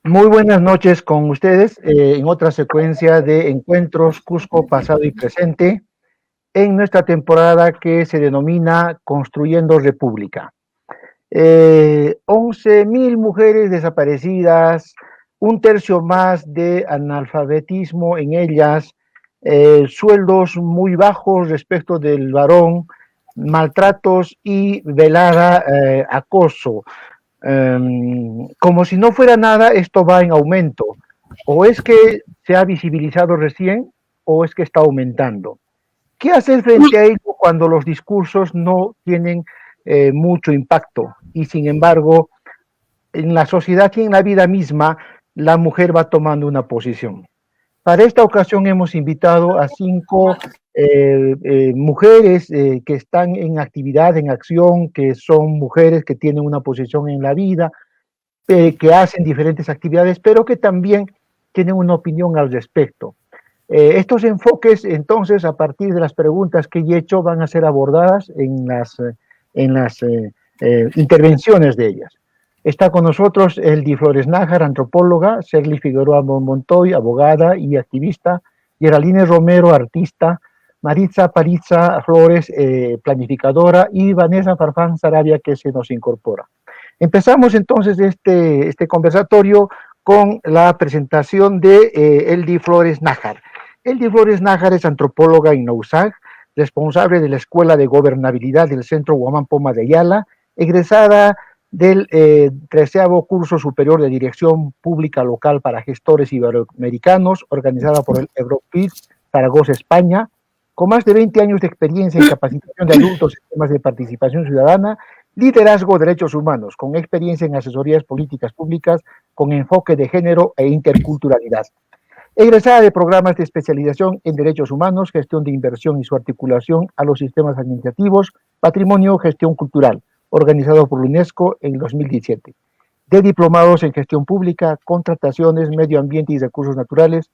Muy buenas noches con ustedes en otra secuencia de encuentros Cusco pasado y presente en nuestra temporada que se denomina Construyendo República. 11.000 mujeres desaparecidas, un tercio más de analfabetismo en ellas, sueldos muy bajos respecto del varón, maltratos y velada acoso. Como si no fuera nada, esto va en aumento. O es que se ha visibilizado recién o es que está aumentando. ¿Qué hacer frente a ello cuando los discursos no tienen mucho impacto? Y sin embargo, en la sociedad y en la vida misma, la mujer va tomando una posición. Para esta ocasión hemos invitado a 5 mujeres que están en actividad, en acción, que son mujeres que tienen una posición en la vida, que hacen diferentes actividades, pero que también tienen una opinión al respecto. Estos enfoques, entonces, a partir de las preguntas que he hecho, van a ser abordadas en las intervenciones de ellas. Está con nosotros Eldi Flores Nájar, antropóloga, Serly Figueroa Montoy, abogada y activista, Geraldine Romero, artista, Maritza Paritza Flores, planificadora, y Vanessa Farfán Sarabia, que se nos incorpora. Empezamos entonces este conversatorio con la presentación de Eldi Flores Nájar. Eldi Flores Nájar es antropóloga en NOUSAG, responsable de la Escuela de Gobernabilidad del Centro Guamán Poma de Ayala, egresada del 13º Curso Superior de Dirección Pública Local para Gestores Iberoamericanos, organizada por el Europis Zaragoza, España, con más de 20 años de experiencia en capacitación de adultos en temas de participación ciudadana, liderazgo de derechos humanos, con experiencia en asesorías políticas públicas, con enfoque de género e interculturalidad. Egresada de programas de especialización en derechos humanos, gestión de inversión y su articulación a los sistemas administrativos, patrimonio, gestión cultural, organizado por la UNESCO en 2017. De diplomados en gestión pública, contrataciones, medio ambiente y recursos naturales,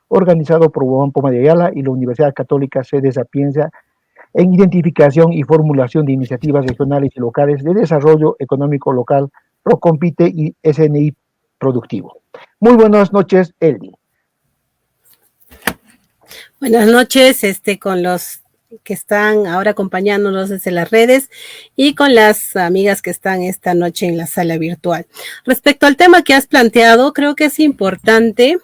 organizado por Guamán Poma de Ayala y la Universidad Católica Sede Sapienza, en identificación y formulación de iniciativas regionales y locales de desarrollo económico local, Procompite y SNI Productivo. Muy buenas noches, Eldi. Buenas noches, con los que están ahora acompañándonos desde las redes y con las amigas que están esta noche en la sala virtual. Respecto al tema que has planteado, creo que es importante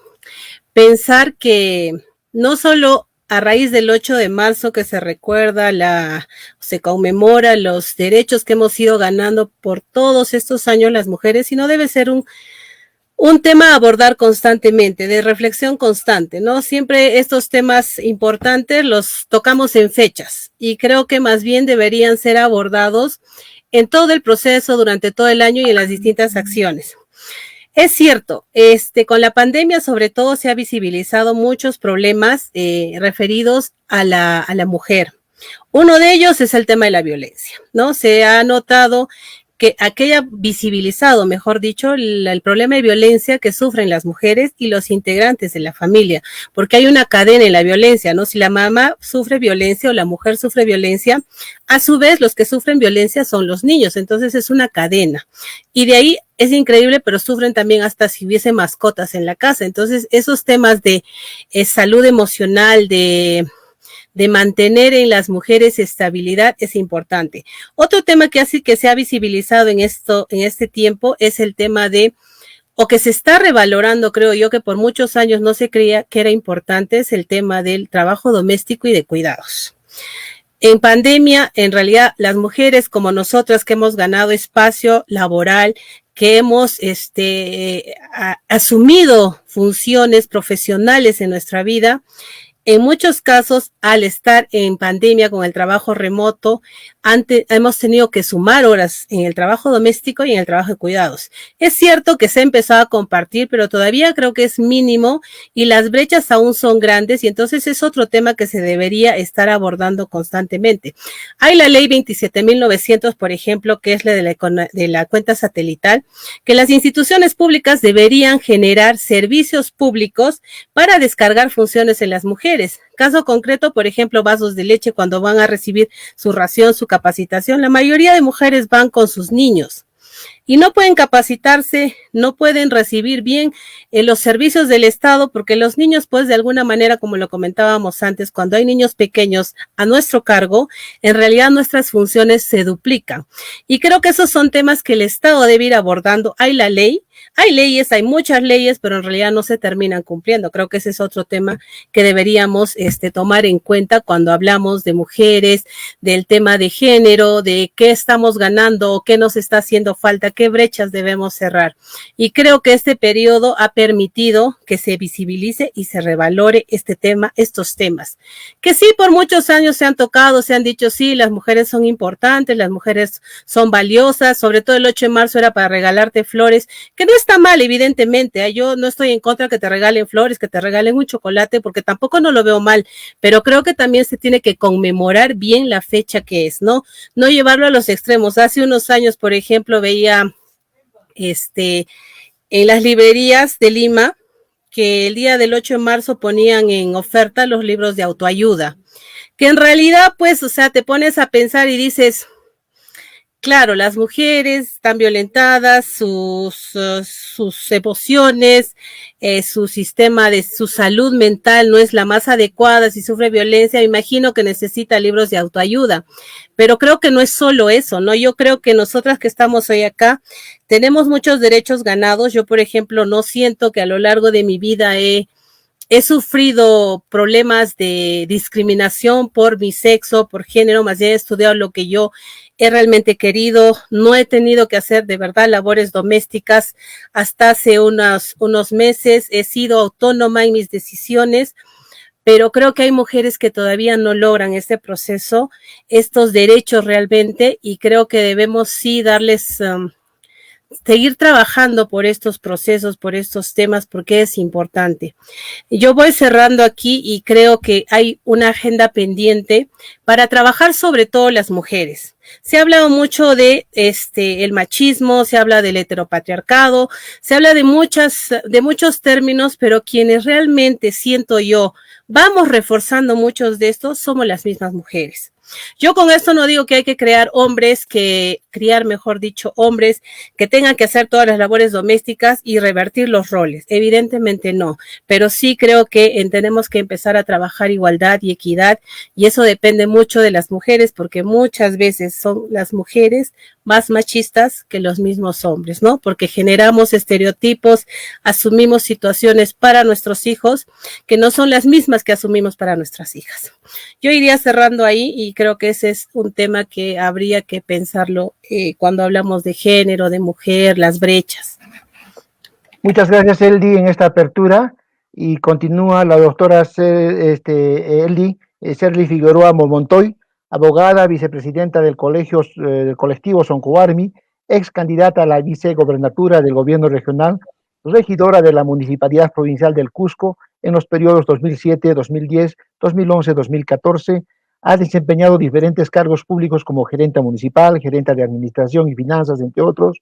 pensar que no solo a raíz del 8 de marzo que se recuerda, se conmemora los derechos que hemos ido ganando por todos estos años las mujeres, sino debe ser un tema a abordar constantemente, de reflexión constante, ¿no? Siempre estos temas importantes los tocamos en fechas y creo que más bien deberían ser abordados en todo el proceso, durante todo el año y en las distintas acciones. Es cierto, con la pandemia sobre todo se ha visibilizado muchos problemas referidos a la mujer. Uno de ellos es el tema de la violencia, ¿no? Se ha notado que aquella visibilizado, mejor dicho, el problema de violencia que sufren las mujeres y los integrantes de la familia, porque hay una cadena en la violencia, ¿no? Si la mamá sufre violencia o la mujer sufre violencia, a su vez los que sufren violencia son los niños, entonces es una cadena. Y de ahí es increíble, pero sufren también hasta si hubiese mascotas en la casa. Entonces esos temas de salud emocional, de mantener en las mujeres estabilidad es importante. Otro tema que así que se ha visibilizado en este tiempo es el tema o que se está revalorando, creo yo, que por muchos años no se creía que era importante, es el tema del trabajo doméstico y de cuidados. En pandemia, en realidad, las mujeres como nosotras que hemos ganado espacio laboral, que hemos asumido funciones profesionales en nuestra vida, en muchos casos, al estar en pandemia con el trabajo remoto, hemos tenido que sumar horas en el trabajo doméstico y en el trabajo de cuidados. Es cierto que se ha empezado a compartir, pero todavía creo que es mínimo y las brechas aún son grandes y entonces es otro tema que se debería estar abordando constantemente. Hay la ley 27.900, por ejemplo, que es la de la cuenta satelital, que las instituciones públicas deberían generar servicios públicos para descargar funciones en las mujeres. Caso concreto, por ejemplo, vasos de leche cuando van a recibir su ración, su capacitación. La mayoría de mujeres van con sus niños. y no pueden capacitarse, no pueden recibir bien los servicios del Estado, porque los niños, pues de alguna manera, como lo comentábamos antes, cuando hay niños pequeños a nuestro cargo, en realidad nuestras funciones se duplican. Y creo que esos son temas que el Estado debe ir abordando. Hay la ley, hay leyes, hay muchas leyes, pero en realidad no se terminan cumpliendo. Creo que ese es otro tema que deberíamos tomar en cuenta cuando hablamos de mujeres, del tema de género, de qué estamos ganando, qué nos está haciendo falta, qué brechas debemos cerrar. Y creo que este periodo ha permitido que se visibilice y se revalore este tema, estos temas, que sí por muchos años se han tocado, se han dicho sí, las mujeres son importantes, las mujeres son valiosas, sobre todo el 8 de marzo era para regalarte flores, que no está mal, evidentemente, yo no estoy en contra que te regalen flores, que te regalen un chocolate, porque tampoco no lo veo mal, pero creo que también se tiene que conmemorar bien la fecha que es, ¿no? No llevarlo a los extremos. Hace unos años, por ejemplo, veía en las librerías de Lima que el día del 8 de marzo ponían en oferta los libros de autoayuda, que en realidad, pues, o sea, te pones a pensar y dices, claro, las mujeres están violentadas, sus emociones, su sistema de su salud mental no es la más adecuada, si sufre violencia, me imagino que necesita libros de autoayuda, pero creo que no es solo eso, ¿no? Yo creo que nosotras que estamos hoy acá tenemos muchos derechos ganados. Yo, por ejemplo, no siento que a lo largo de mi vida he sufrido problemas de discriminación por mi sexo, por género, más bien he estudiado lo que yo he realmente querido, no he tenido que hacer de verdad labores domésticas hasta hace unos meses, he sido autónoma en mis decisiones, pero creo que hay mujeres que todavía no logran este proceso, estos derechos realmente, y creo que debemos sí darles seguir trabajando por estos procesos, por estos temas, porque es importante. Yo voy cerrando aquí y creo que hay una agenda pendiente para trabajar sobre todo las mujeres. Se ha hablado mucho de el machismo, se habla del heteropatriarcado, se habla de muchos términos, pero quienes realmente siento yo vamos reforzando muchos de estos somos las mismas mujeres. Yo con esto no digo que hay que criar hombres que tengan que hacer todas las labores domésticas y revertir los roles. Evidentemente no, pero sí creo que tenemos que empezar a trabajar igualdad y equidad, y eso depende mucho de las mujeres, porque muchas veces son las mujeres más machistas que los mismos hombres, ¿no? Porque generamos estereotipos, asumimos situaciones para nuestros hijos que no son las mismas que asumimos para nuestras hijas. Yo iría cerrando ahí y creo que ese es un tema que habría que pensarlo cuando hablamos de género, de mujer, las brechas. Muchas gracias, Eldi, en esta apertura, y continúa la doctora Eldi Serly Figueroa Montoy, abogada, vicepresidenta del colectivo Soncoarmi, ex candidata a la vicegobernatura del gobierno regional, regidora de la Municipalidad Provincial del Cusco en los periodos 2007, 2010, 2011, 2014, ha desempeñado diferentes cargos públicos como gerenta municipal, gerenta de administración y finanzas, entre otros.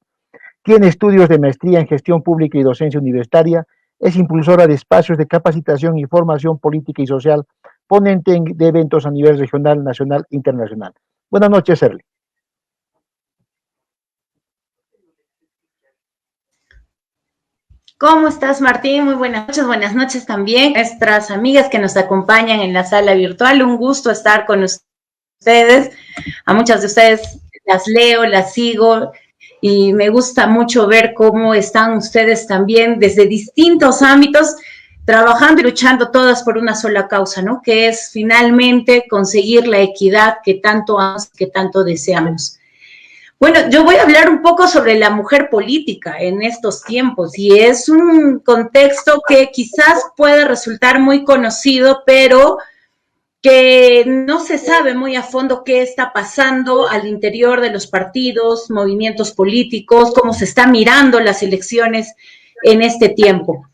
Tiene estudios de maestría en gestión pública y docencia universitaria, es impulsora de espacios de capacitación y formación política y social, ponente de eventos a nivel regional, nacional e internacional. Buenas noches, Serly. ¿Cómo estás, Martín? Muy buenas noches también. Nuestras amigas que nos acompañan en la sala virtual, un gusto estar con ustedes. A muchas de ustedes las leo, las sigo, y me gusta mucho ver cómo están ustedes también desde distintos ámbitos trabajando y luchando todas por una sola causa, ¿no? Que es finalmente conseguir la equidad que tanto deseamos. Bueno, yo voy a hablar un poco sobre la mujer política en estos tiempos, y es un contexto que quizás pueda resultar muy conocido, pero que no se sabe muy a fondo qué está pasando al interior de los partidos, movimientos políticos, cómo se está mirando las elecciones en este tiempo.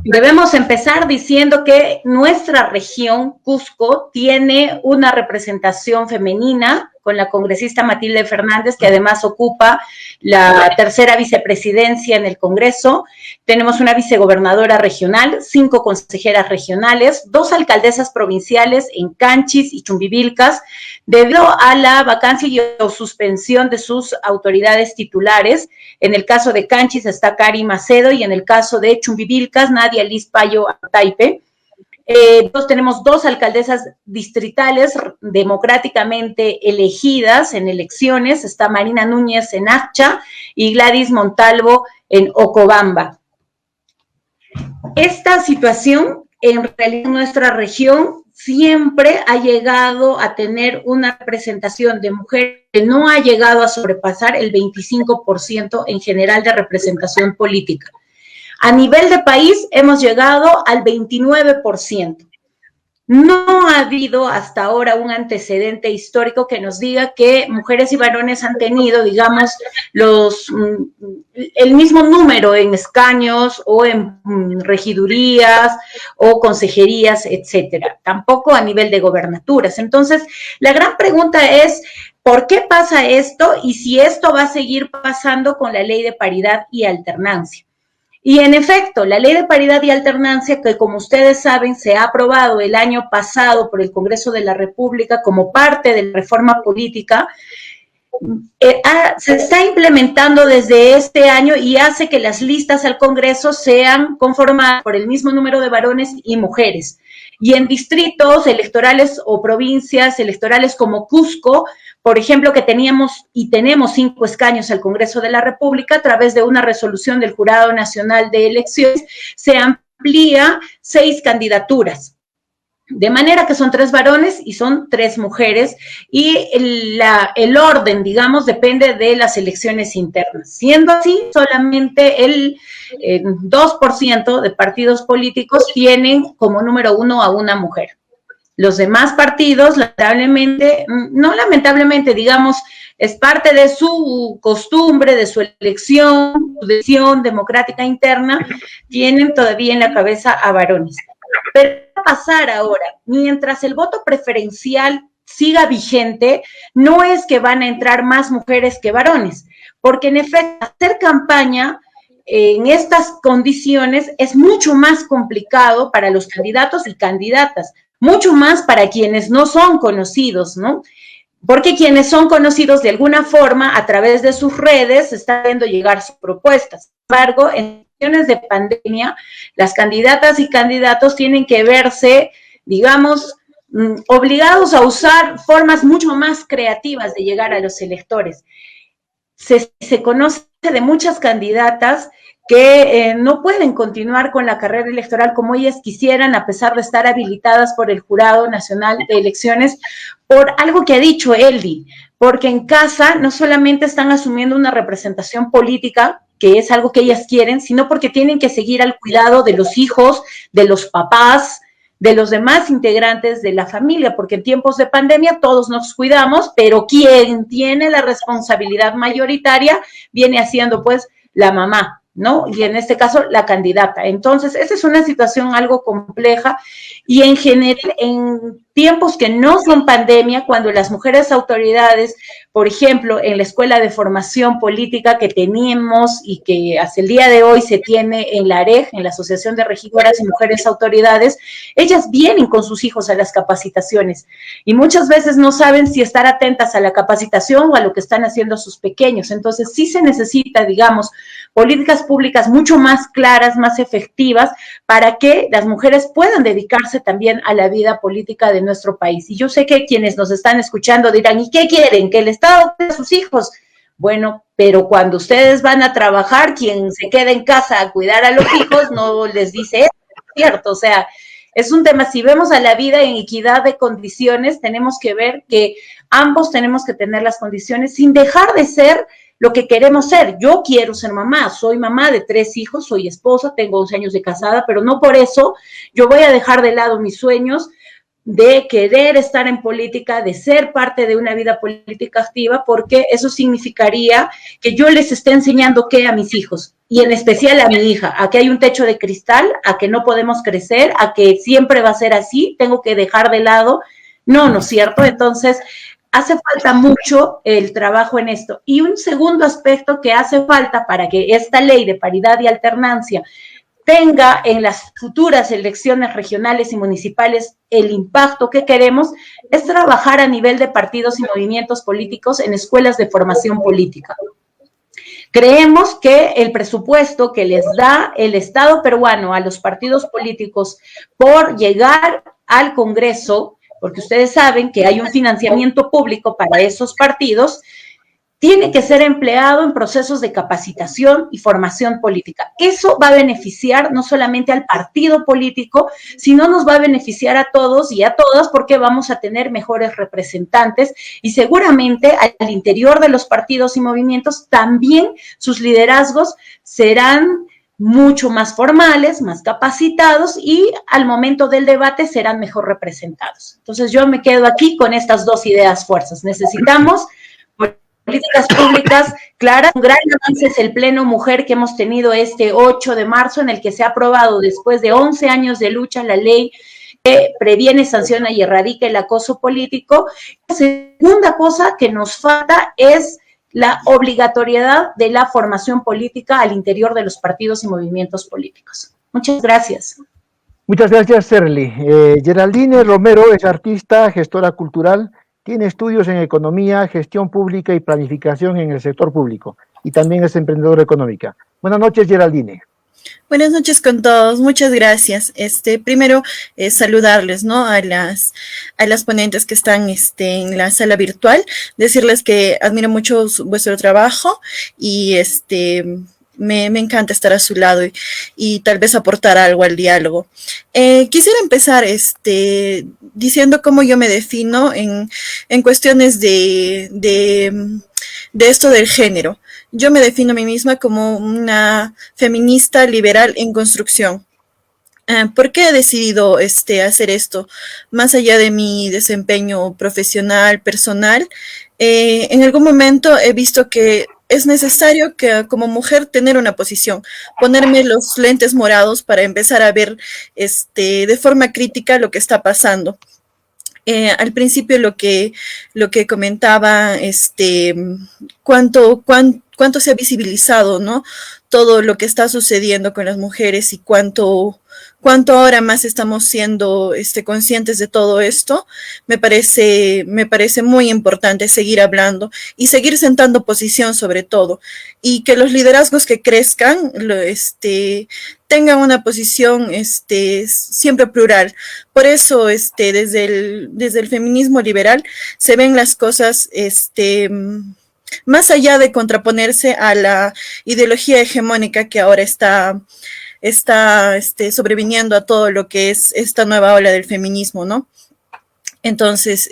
Debemos empezar diciendo que nuestra región, Cusco, tiene una representación femenina con la congresista Matilde Fernández, que además ocupa la tercera vicepresidencia en el Congreso. Tenemos una vicegobernadora regional, 5 consejeras regionales, 2 alcaldesas provinciales en Canchis y Chumbivilcas, debido a la vacancia y o suspensión de sus autoridades titulares. En el caso de Canchis está Cari Macedo y en el caso de Chumbivilcas, Nadia Liz Payo Taipe. Tenemos 2 alcaldesas distritales democráticamente elegidas en elecciones, está Marina Núñez en Accha y Gladys Montalvo en Ocobamba. Esta situación en realidad en nuestra región siempre ha llegado a tener una representación de mujeres que no ha llegado a sobrepasar el 25% en general de representación política. A nivel de país hemos llegado al 29%. No ha habido hasta ahora un antecedente histórico que nos diga que mujeres y varones han tenido, digamos, el mismo número en escaños o en regidurías o consejerías, etcétera. Tampoco a nivel de gobernaturas. Entonces, la gran pregunta es, ¿por qué pasa esto? Y si esto va a seguir pasando con la ley de paridad y alternancia. Y en efecto, la ley de paridad y alternancia, que como ustedes saben, se ha aprobado el año pasado por el Congreso de la República como parte de la reforma política, se está implementando desde este año y hace que las listas al Congreso sean conformadas por el mismo número de varones y mujeres. Y en distritos electorales o provincias electorales como Cusco, por ejemplo, que teníamos y tenemos 5 escaños al Congreso de la República, a través de una resolución del Jurado Nacional de Elecciones, se amplía 6 candidaturas. De manera que son 3 varones y son 3 mujeres, y el orden, digamos, depende de las elecciones internas. Siendo así, solamente el 2% de partidos políticos tienen como número 1 a una mujer. Los demás partidos, lamentablemente, no lamentablemente, digamos, es parte de su costumbre, de su elección, su decisión democrática interna, tienen todavía en la cabeza a varones. Pero ¿qué va a pasar ahora? Mientras el voto preferencial siga vigente, no es que van a entrar más mujeres que varones, porque en efecto, hacer campaña en estas condiciones es mucho más complicado para los candidatos y candidatas, mucho más para quienes no son conocidos, ¿no? Porque quienes son conocidos de alguna forma, a través de sus redes, están viendo llegar sus propuestas. Sin embargo, en situaciones de pandemia, las candidatas y candidatos tienen que verse, digamos, obligados a usar formas mucho más creativas de llegar a los electores. Se conoce de muchas candidatas que no pueden continuar con la carrera electoral como ellas quisieran, a pesar de estar habilitadas por el Jurado Nacional de Elecciones, por algo que ha dicho Eldi, porque en casa no solamente están asumiendo una representación política, que es algo que ellas quieren, sino porque tienen que seguir al cuidado de los hijos, de los papás, de los demás integrantes de la familia, porque en tiempos de pandemia todos nos cuidamos, pero quien tiene la responsabilidad mayoritaria viene haciendo pues la mamá, ¿no? Y en este caso, la candidata. Entonces, esa es una situación algo compleja y en general, en tiempos que no son pandemia, cuando las mujeres autoridades, por ejemplo, en la Escuela de Formación Política que teníamos y que hasta el día de hoy se tiene en la AREG, en la Asociación de Regidoras y Mujeres Autoridades, ellas vienen con sus hijos a las capacitaciones y muchas veces no saben si estar atentas a la capacitación o a lo que están haciendo sus pequeños. Entonces, sí se necesita, digamos, políticas públicas mucho más claras, más efectivas, para que las mujeres puedan dedicarse también a la vida política de nuestro país. Y yo sé que quienes nos están escuchando dirán, ¿y qué quieren? ¿Que el Estado cuide a sus hijos? Bueno, pero cuando ustedes van a trabajar, quien se queda en casa a cuidar a los hijos no les dice eso, ¿cierto? O sea, es un tema, si vemos a la vida en equidad de condiciones, tenemos que ver que ambos tenemos que tener las condiciones sin dejar de ser lo que queremos ser. Yo quiero ser mamá, soy mamá de 3 hijos, soy esposa, tengo 11 años de casada, pero no por eso yo voy a dejar de lado mis sueños de querer estar en política, de ser parte de una vida política activa, porque eso significaría que yo les esté enseñando qué a mis hijos, y en especial a mi hija, a que hay un techo de cristal, a que no podemos crecer, a que siempre va a ser así, tengo que dejar de lado, no es cierto. Entonces, hace falta mucho el trabajo en esto. Y un segundo aspecto que hace falta para que esta ley de paridad y alternancia tenga en las futuras elecciones regionales y municipales el impacto que queremos, es trabajar a nivel de partidos y movimientos políticos en escuelas de formación política. Creemos que el presupuesto que les da el Estado peruano a los partidos políticos por llegar al Congreso, porque ustedes saben que hay un financiamiento público para esos partidos, tiene que ser empleado en procesos de capacitación y formación política. Eso va a beneficiar no solamente al partido político, sino nos va a beneficiar a todos y a todas porque vamos a tener mejores representantes y seguramente al interior de los partidos y movimientos también sus liderazgos serán mucho más formales, más capacitados y al momento del debate serán mejor representados. Entonces yo me quedo aquí con estas dos ideas fuerzas. Necesitamos políticas públicas claras. Un gran avance es el Pleno Mujer que hemos tenido este 8 de marzo, en el que se ha aprobado después de 11 años de lucha la ley que previene, sanciona y erradica el acoso político. La segunda cosa que nos falta es la obligatoriedad de la formación política al interior de los partidos y movimientos políticos. Muchas gracias. Muchas gracias, Serly. Geraldine Romero es artista, gestora cultural, tiene estudios en economía, gestión pública y planificación en el sector público, y también es emprendedora económica. Buenas noches, Geraldine. Buenas noches con todos, muchas gracias. Primero, saludarles, ¿no? A las ponentes que están en la sala virtual, decirles que admiro mucho vuestro trabajo y me encanta estar a su lado y tal vez aportar algo al diálogo. Quisiera empezar diciendo cómo yo me defino en cuestiones de esto del género. Yo me defino a mí misma como una feminista liberal en construcción. ¿Por qué he decidido hacer esto? Más allá de mi desempeño profesional, personal, en algún momento he visto que es necesario que como mujer tener una posición, ponerme los lentes morados para empezar a ver de forma crítica lo que está pasando. Al principio lo que comentaba, cuánto se ha visibilizado, ¿no? Todo lo que está sucediendo con las mujeres y cuánto ahora más estamos siendo conscientes de todo esto. Me parece muy importante seguir hablando y seguir sentando posición sobre todo, y que los liderazgos que crezcan tengan una posición siempre plural. Por eso desde el feminismo liberal se ven las cosas más allá de contraponerse a la ideología hegemónica que ahora está sobreviniendo a todo lo que es esta nueva ola del feminismo, ¿no? Entonces,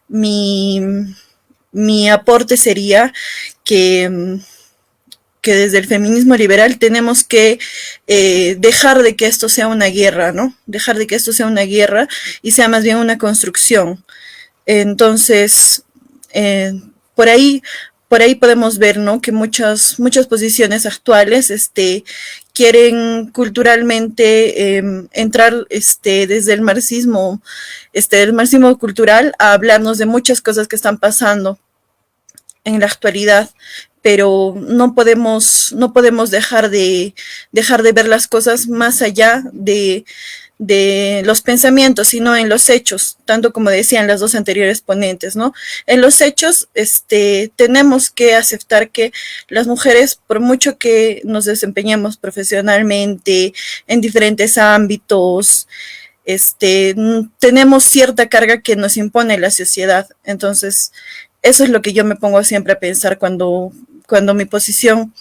mi aporte sería que desde el feminismo liberal tenemos que dejar de que esto sea una guerra, ¿no? Dejar de que esto sea una guerra y sea más bien una construcción. Entonces, por ahí podemos ver, ¿no? Que muchas posiciones actuales quieren culturalmente entrar desde el marxismo cultural a hablarnos de muchas cosas que están pasando en la actualidad, pero no podemos dejar de ver las cosas más allá de los pensamientos, sino en los hechos, tanto como decían las dos anteriores ponentes, ¿no? En los hechos, tenemos que aceptar que las mujeres, por mucho que nos desempeñemos profesionalmente en diferentes ámbitos, tenemos cierta carga que nos impone la sociedad. Entonces, eso es lo que yo me pongo siempre a pensar cuando mi posición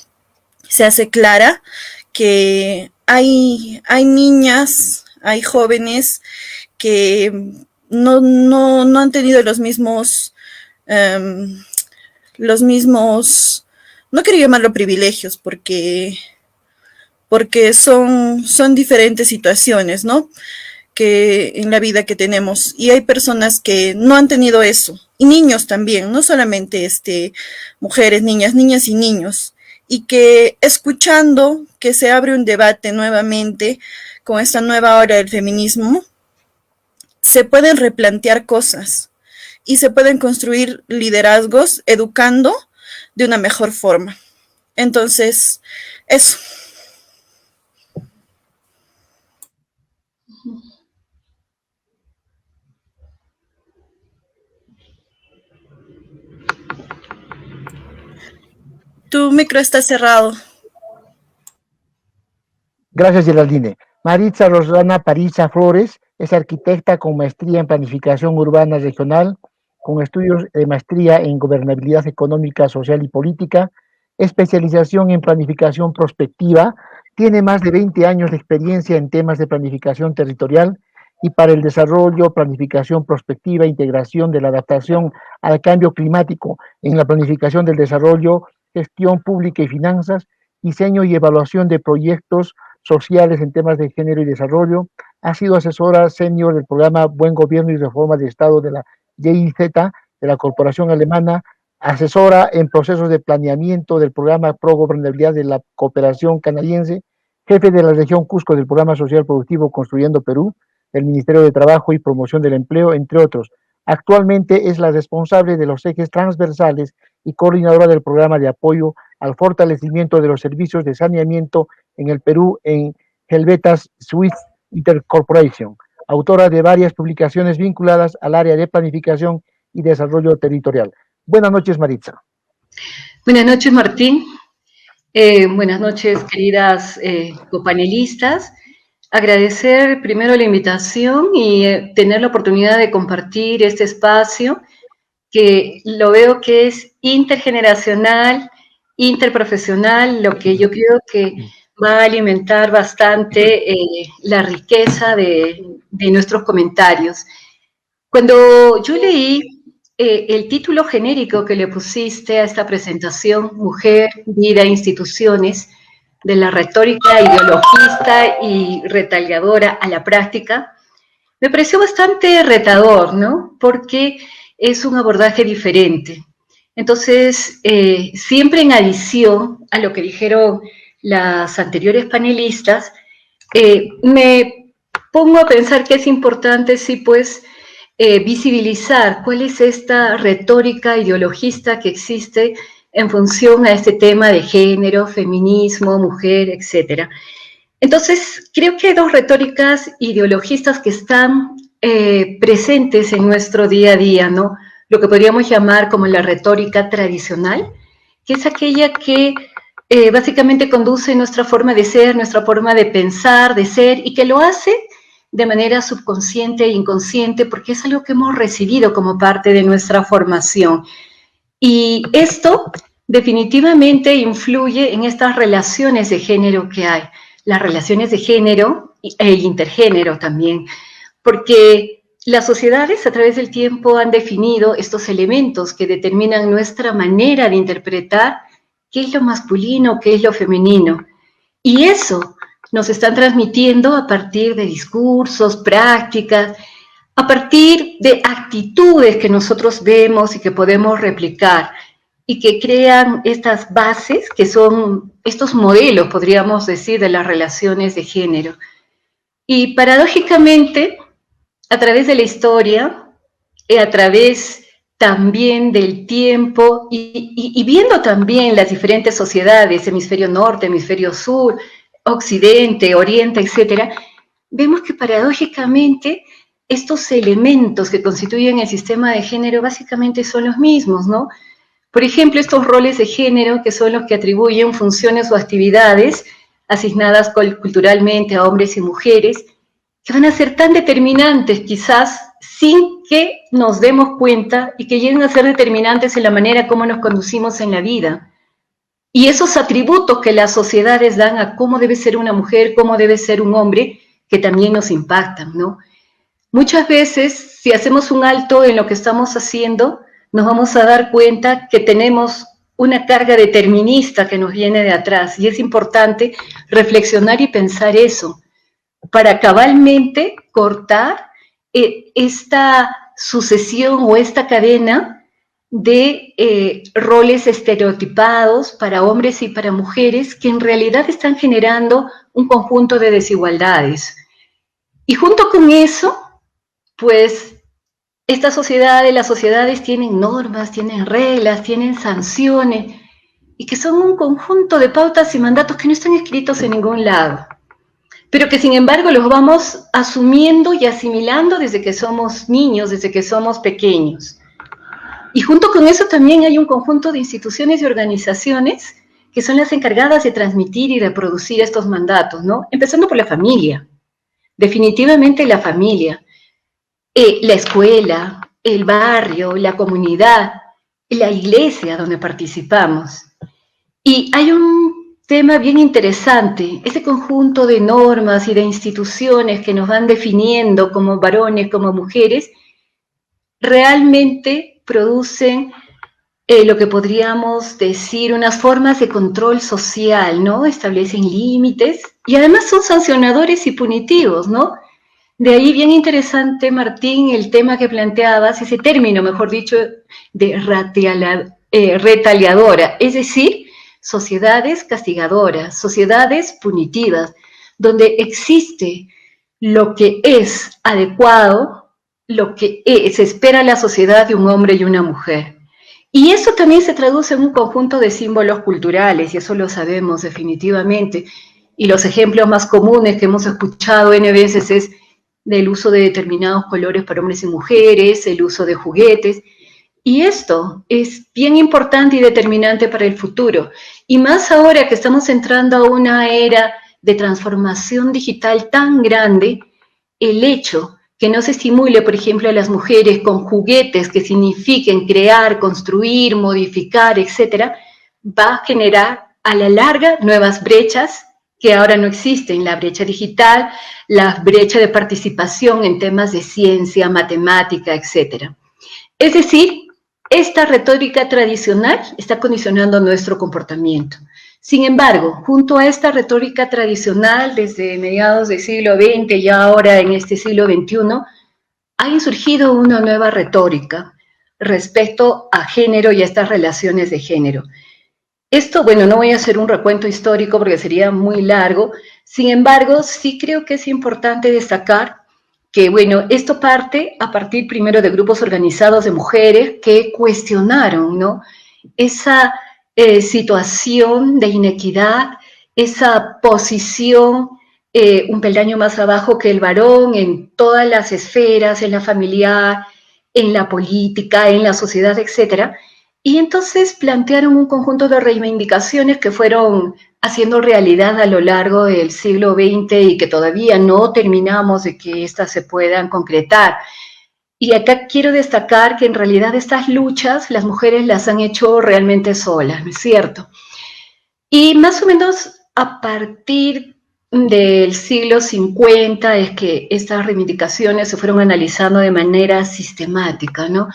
se hace clara, que hay niñas, hay jóvenes que no han tenido los mismos, no quiero llamarlo privilegios, porque son diferentes situaciones, ¿no? Que en la vida que tenemos, y hay personas que no han tenido eso, y niños también, no solamente mujeres, niñas y niños, y que escuchando que se abre un debate nuevamente con esta nueva ola del feminismo, se pueden replantear cosas y se pueden construir liderazgos educando de una mejor forma. Entonces, eso. Tu micro está cerrado. Gracias, Geraldine. Maritza Rosana Pariza Flores es arquitecta con maestría en planificación urbana regional, con estudios de maestría en gobernabilidad económica, social y política, especialización en planificación prospectiva, tiene más de 20 años de experiencia en temas de planificación territorial y para el desarrollo, planificación prospectiva, integración de la adaptación al cambio climático en la planificación del desarrollo, gestión pública y finanzas, diseño y evaluación de proyectos sociales en temas de género y desarrollo. Ha sido asesora senior del programa Buen Gobierno y Reforma de Estado de la GIZ, de la Corporación Alemana, asesora en procesos de planeamiento del programa Pro Gobernabilidad de la Cooperación Canadiense, jefe de la región Cusco del programa social productivo Construyendo Perú, del Ministerio de Trabajo y Promoción del Empleo, entre otros. Actualmente es la responsable de los ejes transversales y coordinadora del programa de apoyo al fortalecimiento de los servicios de saneamiento en el Perú en Helvetas Swiss Intercorporation, autora de varias publicaciones vinculadas al área de planificación y desarrollo territorial. Buenas noches, Maritza. Buenas noches, Martín. Buenas noches, queridas copanelistas. Agradecer primero la invitación y tener la oportunidad de compartir este espacio que lo veo que es intergeneracional, interprofesional, lo que yo creo que va a alimentar bastante la riqueza de nuestros comentarios. Cuando yo leí el título genérico que le pusiste a esta presentación, Mujer, Vida, Instituciones, de la retórica ideologista y retaliadora a la práctica, me pareció bastante retador, ¿no? Porque es un abordaje diferente. Entonces, siempre en adición a lo que dijeron las anteriores panelistas, me pongo a pensar que es importante, sí, pues, visibilizar cuál es esta retórica ideologista que existe en función a este tema de género, feminismo, mujer, etc. Entonces, creo que hay dos retóricas ideologistas que están presentes en nuestro día a día, ¿no? Lo que podríamos llamar como la retórica tradicional, que es aquella que básicamente conduce nuestra forma de ser, nuestra forma de pensar, de ser, y que lo hace de manera subconsciente e inconsciente, porque es algo que hemos recibido como parte de nuestra formación. Y esto definitivamente influye en estas relaciones de género que hay, las relaciones de género e intergénero también, porque las sociedades a través del tiempo han definido estos elementos que determinan nuestra manera de interpretar qué es lo masculino, qué es lo femenino. Y eso nos están transmitiendo a partir de discursos, prácticas, a partir de actitudes que nosotros vemos y que podemos replicar y que crean estas bases que son estos modelos, podríamos decir, de las relaciones de género. Y paradójicamente, a través de la historia, a través también del tiempo y viendo también las diferentes sociedades, hemisferio norte, hemisferio sur, occidente, oriente, etcétera, vemos que paradójicamente estos elementos que constituyen el sistema de género básicamente son los mismos, ¿no? Por ejemplo, estos roles de género que son los que atribuyen funciones o actividades asignadas culturalmente a hombres y mujeres, que van a ser tan determinantes quizás sin que nos demos cuenta y que lleguen a ser determinantes en la manera como nos conducimos en la vida. Y esos atributos que las sociedades dan a cómo debe ser una mujer, cómo debe ser un hombre, que también nos impactan, ¿no? Muchas veces, si hacemos un alto en lo que estamos haciendo, nos vamos a dar cuenta que tenemos una carga determinista que nos viene de atrás, y es importante reflexionar y pensar eso, para cabalmente cortar esta sucesión o esta cadena de roles estereotipados para hombres y para mujeres que en realidad están generando un conjunto de desigualdades. Y junto con eso, pues Estas sociedades, las sociedades tienen normas, tienen reglas, tienen sanciones, y que son un conjunto de pautas y mandatos que no están escritos en ningún lado, pero que sin embargo los vamos asumiendo y asimilando desde que somos niños, desde que somos pequeños. Y junto con eso también hay un conjunto de instituciones y organizaciones que son las encargadas de transmitir y reproducir estos mandatos, ¿no? Empezando por la familia, definitivamente la familia, la escuela, el barrio, la comunidad, la iglesia donde participamos. Y hay un tema bien interesante, ese conjunto de normas y de instituciones que nos van definiendo como varones, como mujeres, realmente producen lo que podríamos decir unas formas de control social, ¿no? Establecen límites y además son sancionadores y punitivos, ¿no? De ahí bien interesante, Martín, el tema que planteabas, ese término, mejor dicho, de retaliadora, es decir, sociedades castigadoras, sociedades punitivas, donde existe lo que es adecuado, lo que se espera en la sociedad de un hombre y una mujer. Y eso también se traduce en un conjunto de símbolos culturales, y eso lo sabemos definitivamente. Y los ejemplos más comunes que hemos escuchado N veces es del uso de determinados colores para hombres y mujeres, el uso de juguetes. Y esto es bien importante y determinante para el futuro. Y más ahora que estamos entrando a una era de transformación digital tan grande, el hecho que no se estimule, por ejemplo, a las mujeres con juguetes que signifiquen crear, construir, modificar, etcétera, va a generar a la larga nuevas brechas que ahora no existen, la brecha digital, la brecha de participación en temas de ciencia, matemática, etcétera. Es decir, esta retórica tradicional está condicionando nuestro comportamiento. Sin embargo, junto a esta retórica tradicional, desde mediados del siglo XX y ahora en este siglo XXI, ha surgido una nueva retórica respecto a género y a estas relaciones de género. Esto, bueno, no voy a hacer un recuento histórico porque sería muy largo, sin embargo, sí creo que es importante destacar que, bueno, esto parte a partir primero de grupos organizados de mujeres que cuestionaron, ¿no?, esa situación de inequidad, esa posición un peldaño más abajo que el varón en todas las esferas, en la familiar, en la política, en la sociedad, etcétera. Y entonces plantearon un conjunto de reivindicaciones que fueron haciendo realidad a lo largo del siglo XX y que todavía no terminamos de que éstas se puedan concretar. Y acá quiero destacar que en realidad estas luchas las mujeres las han hecho realmente solas, ¿no es cierto? Y más o menos a partir del siglo 50 es que estas reivindicaciones se fueron analizando de manera sistemática, ¿no?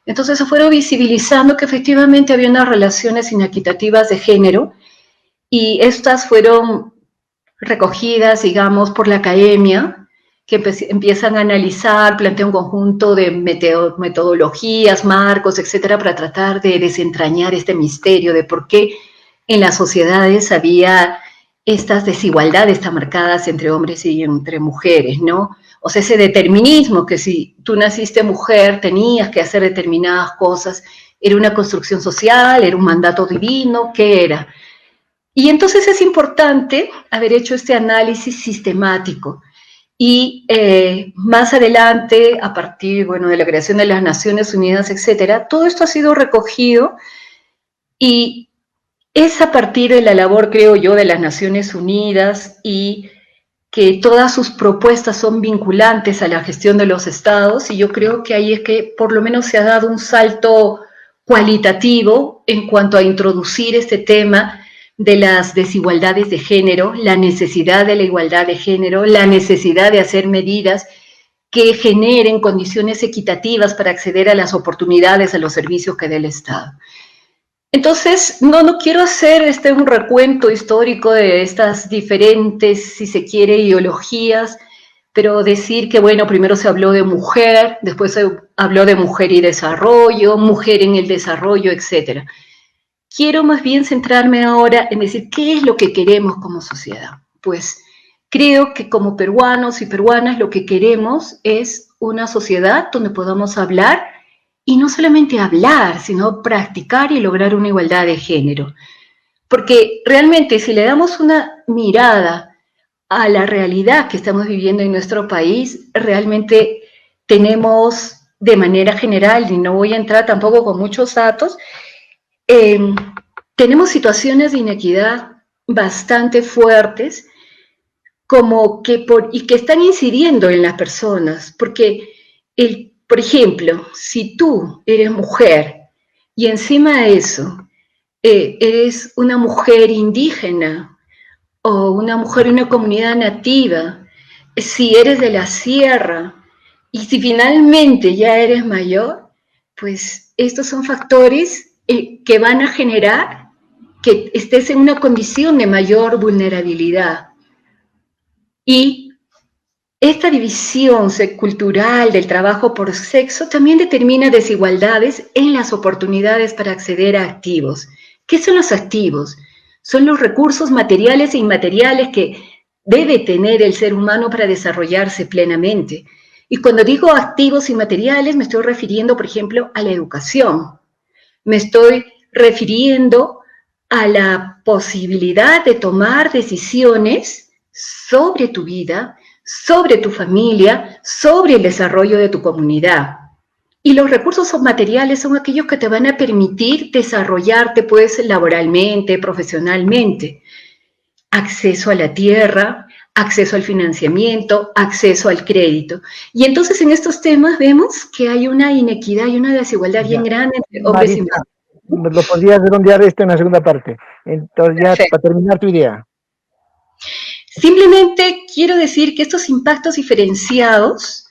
Entonces se fueron visibilizando que efectivamente había unas relaciones inequitativas de género y estas fueron recogidas, digamos, por la academia, que empiezan a analizar, plantean un conjunto de metodologías, marcos, etcétera, para tratar de desentrañar este misterio de por qué en las sociedades había estas desigualdades tan marcadas entre hombres y entre mujeres, ¿no? O sea, ese determinismo que si tú naciste mujer tenías que hacer determinadas cosas, era una construcción social, era un mandato divino, ¿qué era? Y entonces es importante haber hecho este análisis sistemático. Y más adelante, a partir, bueno, de la creación de las Naciones Unidas, etcétera, todo esto ha sido recogido y es a partir de la labor, creo yo, de las Naciones Unidas y que todas sus propuestas son vinculantes a la gestión de los estados y yo creo que ahí es que por lo menos se ha dado un salto cualitativo en cuanto a introducir este tema de las desigualdades de género, la necesidad de la igualdad de género, la necesidad de hacer medidas que generen condiciones equitativas para acceder a las oportunidades, a los servicios que dé el Estado. Entonces, no quiero hacer un recuento histórico de estas diferentes, si se quiere, ideologías, pero decir que, bueno, primero se habló de mujer, después se habló de mujer y desarrollo, mujer en el desarrollo, etcétera. Quiero más bien centrarme ahora en decir qué es lo que queremos como sociedad. Pues creo que como peruanos y peruanas lo que queremos es una sociedad donde podamos hablar, y no solamente hablar, sino practicar y lograr una igualdad de género. Porque realmente si le damos una mirada a la realidad que estamos viviendo en nuestro país, realmente tenemos de manera general, y no voy a entrar tampoco con muchos datos, tenemos situaciones de inequidad bastante fuertes y que están incidiendo en las personas, porque, por ejemplo, si tú eres mujer y encima de eso eres una mujer indígena o una mujer de una comunidad nativa, si eres de la sierra y si finalmente ya eres mayor, pues estos son factores que van a generar que estés en una condición de mayor vulnerabilidad. Y esta división cultural del trabajo por sexo también determina desigualdades en las oportunidades para acceder a activos. ¿Qué son los activos? Son los recursos materiales e inmateriales que debe tener el ser humano para desarrollarse plenamente. Y cuando digo activos inmateriales, me estoy refiriendo, por ejemplo, a la educación. Me estoy refiriendo a la posibilidad de tomar decisiones sobre tu vida, sobre tu familia, sobre el desarrollo de tu comunidad. Y los recursos materiales son aquellos que te van a permitir desarrollarte, pues, laboralmente, profesionalmente. Acceso a la tierra, acceso al financiamiento, acceso al crédito. Y entonces en estos temas vemos que hay una inequidad y una desigualdad bien grande entre hombres y mujeres. Lo podrías redondear esto en la segunda parte. Entonces, ya Perfecto. para terminar tu idea. Simplemente quiero decir que estos impactos diferenciados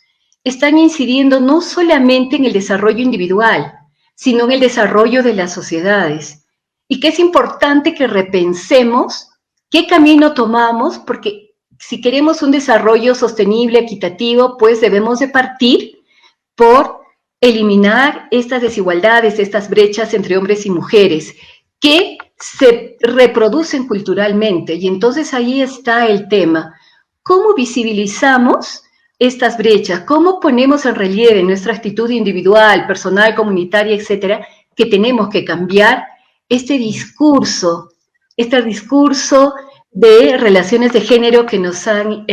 están incidiendo no solamente en el desarrollo individual, sino en el desarrollo de las sociedades. Y que es importante que repensemos qué camino tomamos, porque si queremos un desarrollo sostenible, equitativo, pues debemos de partir por eliminar estas desigualdades, estas brechas entre hombres y mujeres, que se reproducen culturalmente. Y entonces ahí está el tema. ¿Cómo visibilizamos estas brechas? ¿Cómo ponemos en relieve nuestra actitud individual, personal, comunitaria, etcétera, que tenemos que cambiar este discurso de relaciones de género que nos han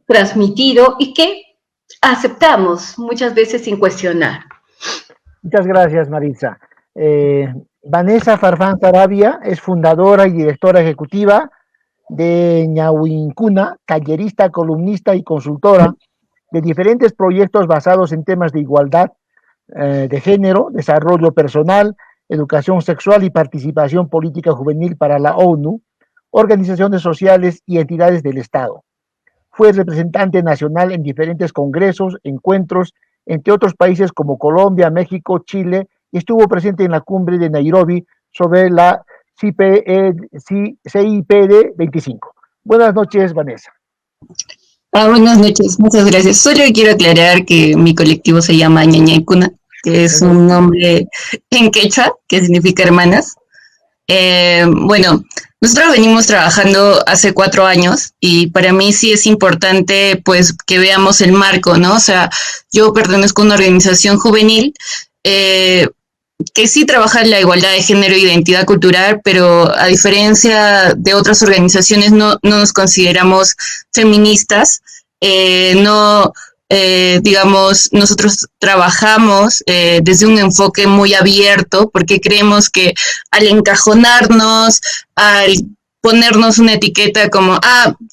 transmitido y que aceptamos muchas veces sin cuestionar? Muchas gracias, Maritza. Vanessa Farfán Sarabia es fundadora y directora ejecutiva de Ñahuincuna, tallerista, columnista y consultora de diferentes proyectos basados en temas de igualdad de género, desarrollo personal, educación sexual y participación política juvenil para la ONU, organizaciones sociales y entidades del Estado. Fue representante nacional en diferentes congresos, encuentros, entre otros países como Colombia, México, Chile, y estuvo presente en la cumbre de Nairobi sobre la CIPD 25. Buenas noches, Vanessa. Buenas noches, muchas gracias. Solo quiero aclarar que mi colectivo se llama Ñañaicuna, que es un nombre en quechua, que significa hermanas. Bueno, nosotros venimos trabajando hace 4 años y para mí sí es importante pues que veamos el marco, ¿no? O sea, yo pertenezco a una organización juvenil que sí trabaja en la igualdad de género e identidad cultural, pero a diferencia de otras organizaciones no nos consideramos feministas, digamos, nosotros trabajamos desde un enfoque muy abierto porque creemos que al encajonarnos, al ponernos una etiqueta como,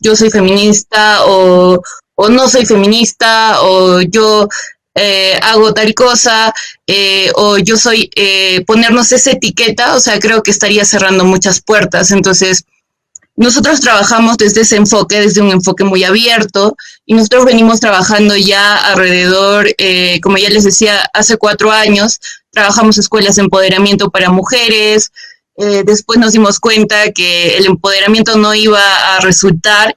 yo soy feminista o no soy feminista o yo hago tal cosa o yo soy, ponernos esa etiqueta, o sea, creo que estaría cerrando muchas puertas. Entonces, nosotros trabajamos desde ese enfoque, desde un enfoque muy abierto, y nosotros venimos trabajando ya alrededor, como ya les decía, hace 4 años, trabajamos escuelas de empoderamiento para mujeres, después nos dimos cuenta que el empoderamiento no iba a resultar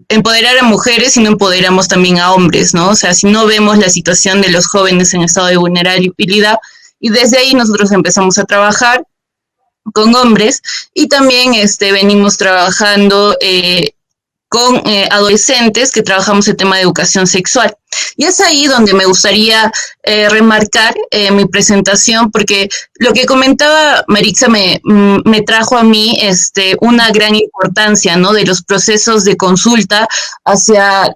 empoderar a mujeres, sino empoderamos también a hombres, ¿no? O sea, si no vemos la situación de los jóvenes en estado de vulnerabilidad, y desde ahí nosotros empezamos a trabajar con hombres y también venimos trabajando con adolescentes que trabajamos el tema de educación sexual. Y es ahí donde me gustaría remarcar mi presentación, porque lo que comentaba Marixa me trajo a mí una gran importancia, ¿no? De los procesos de consulta hacia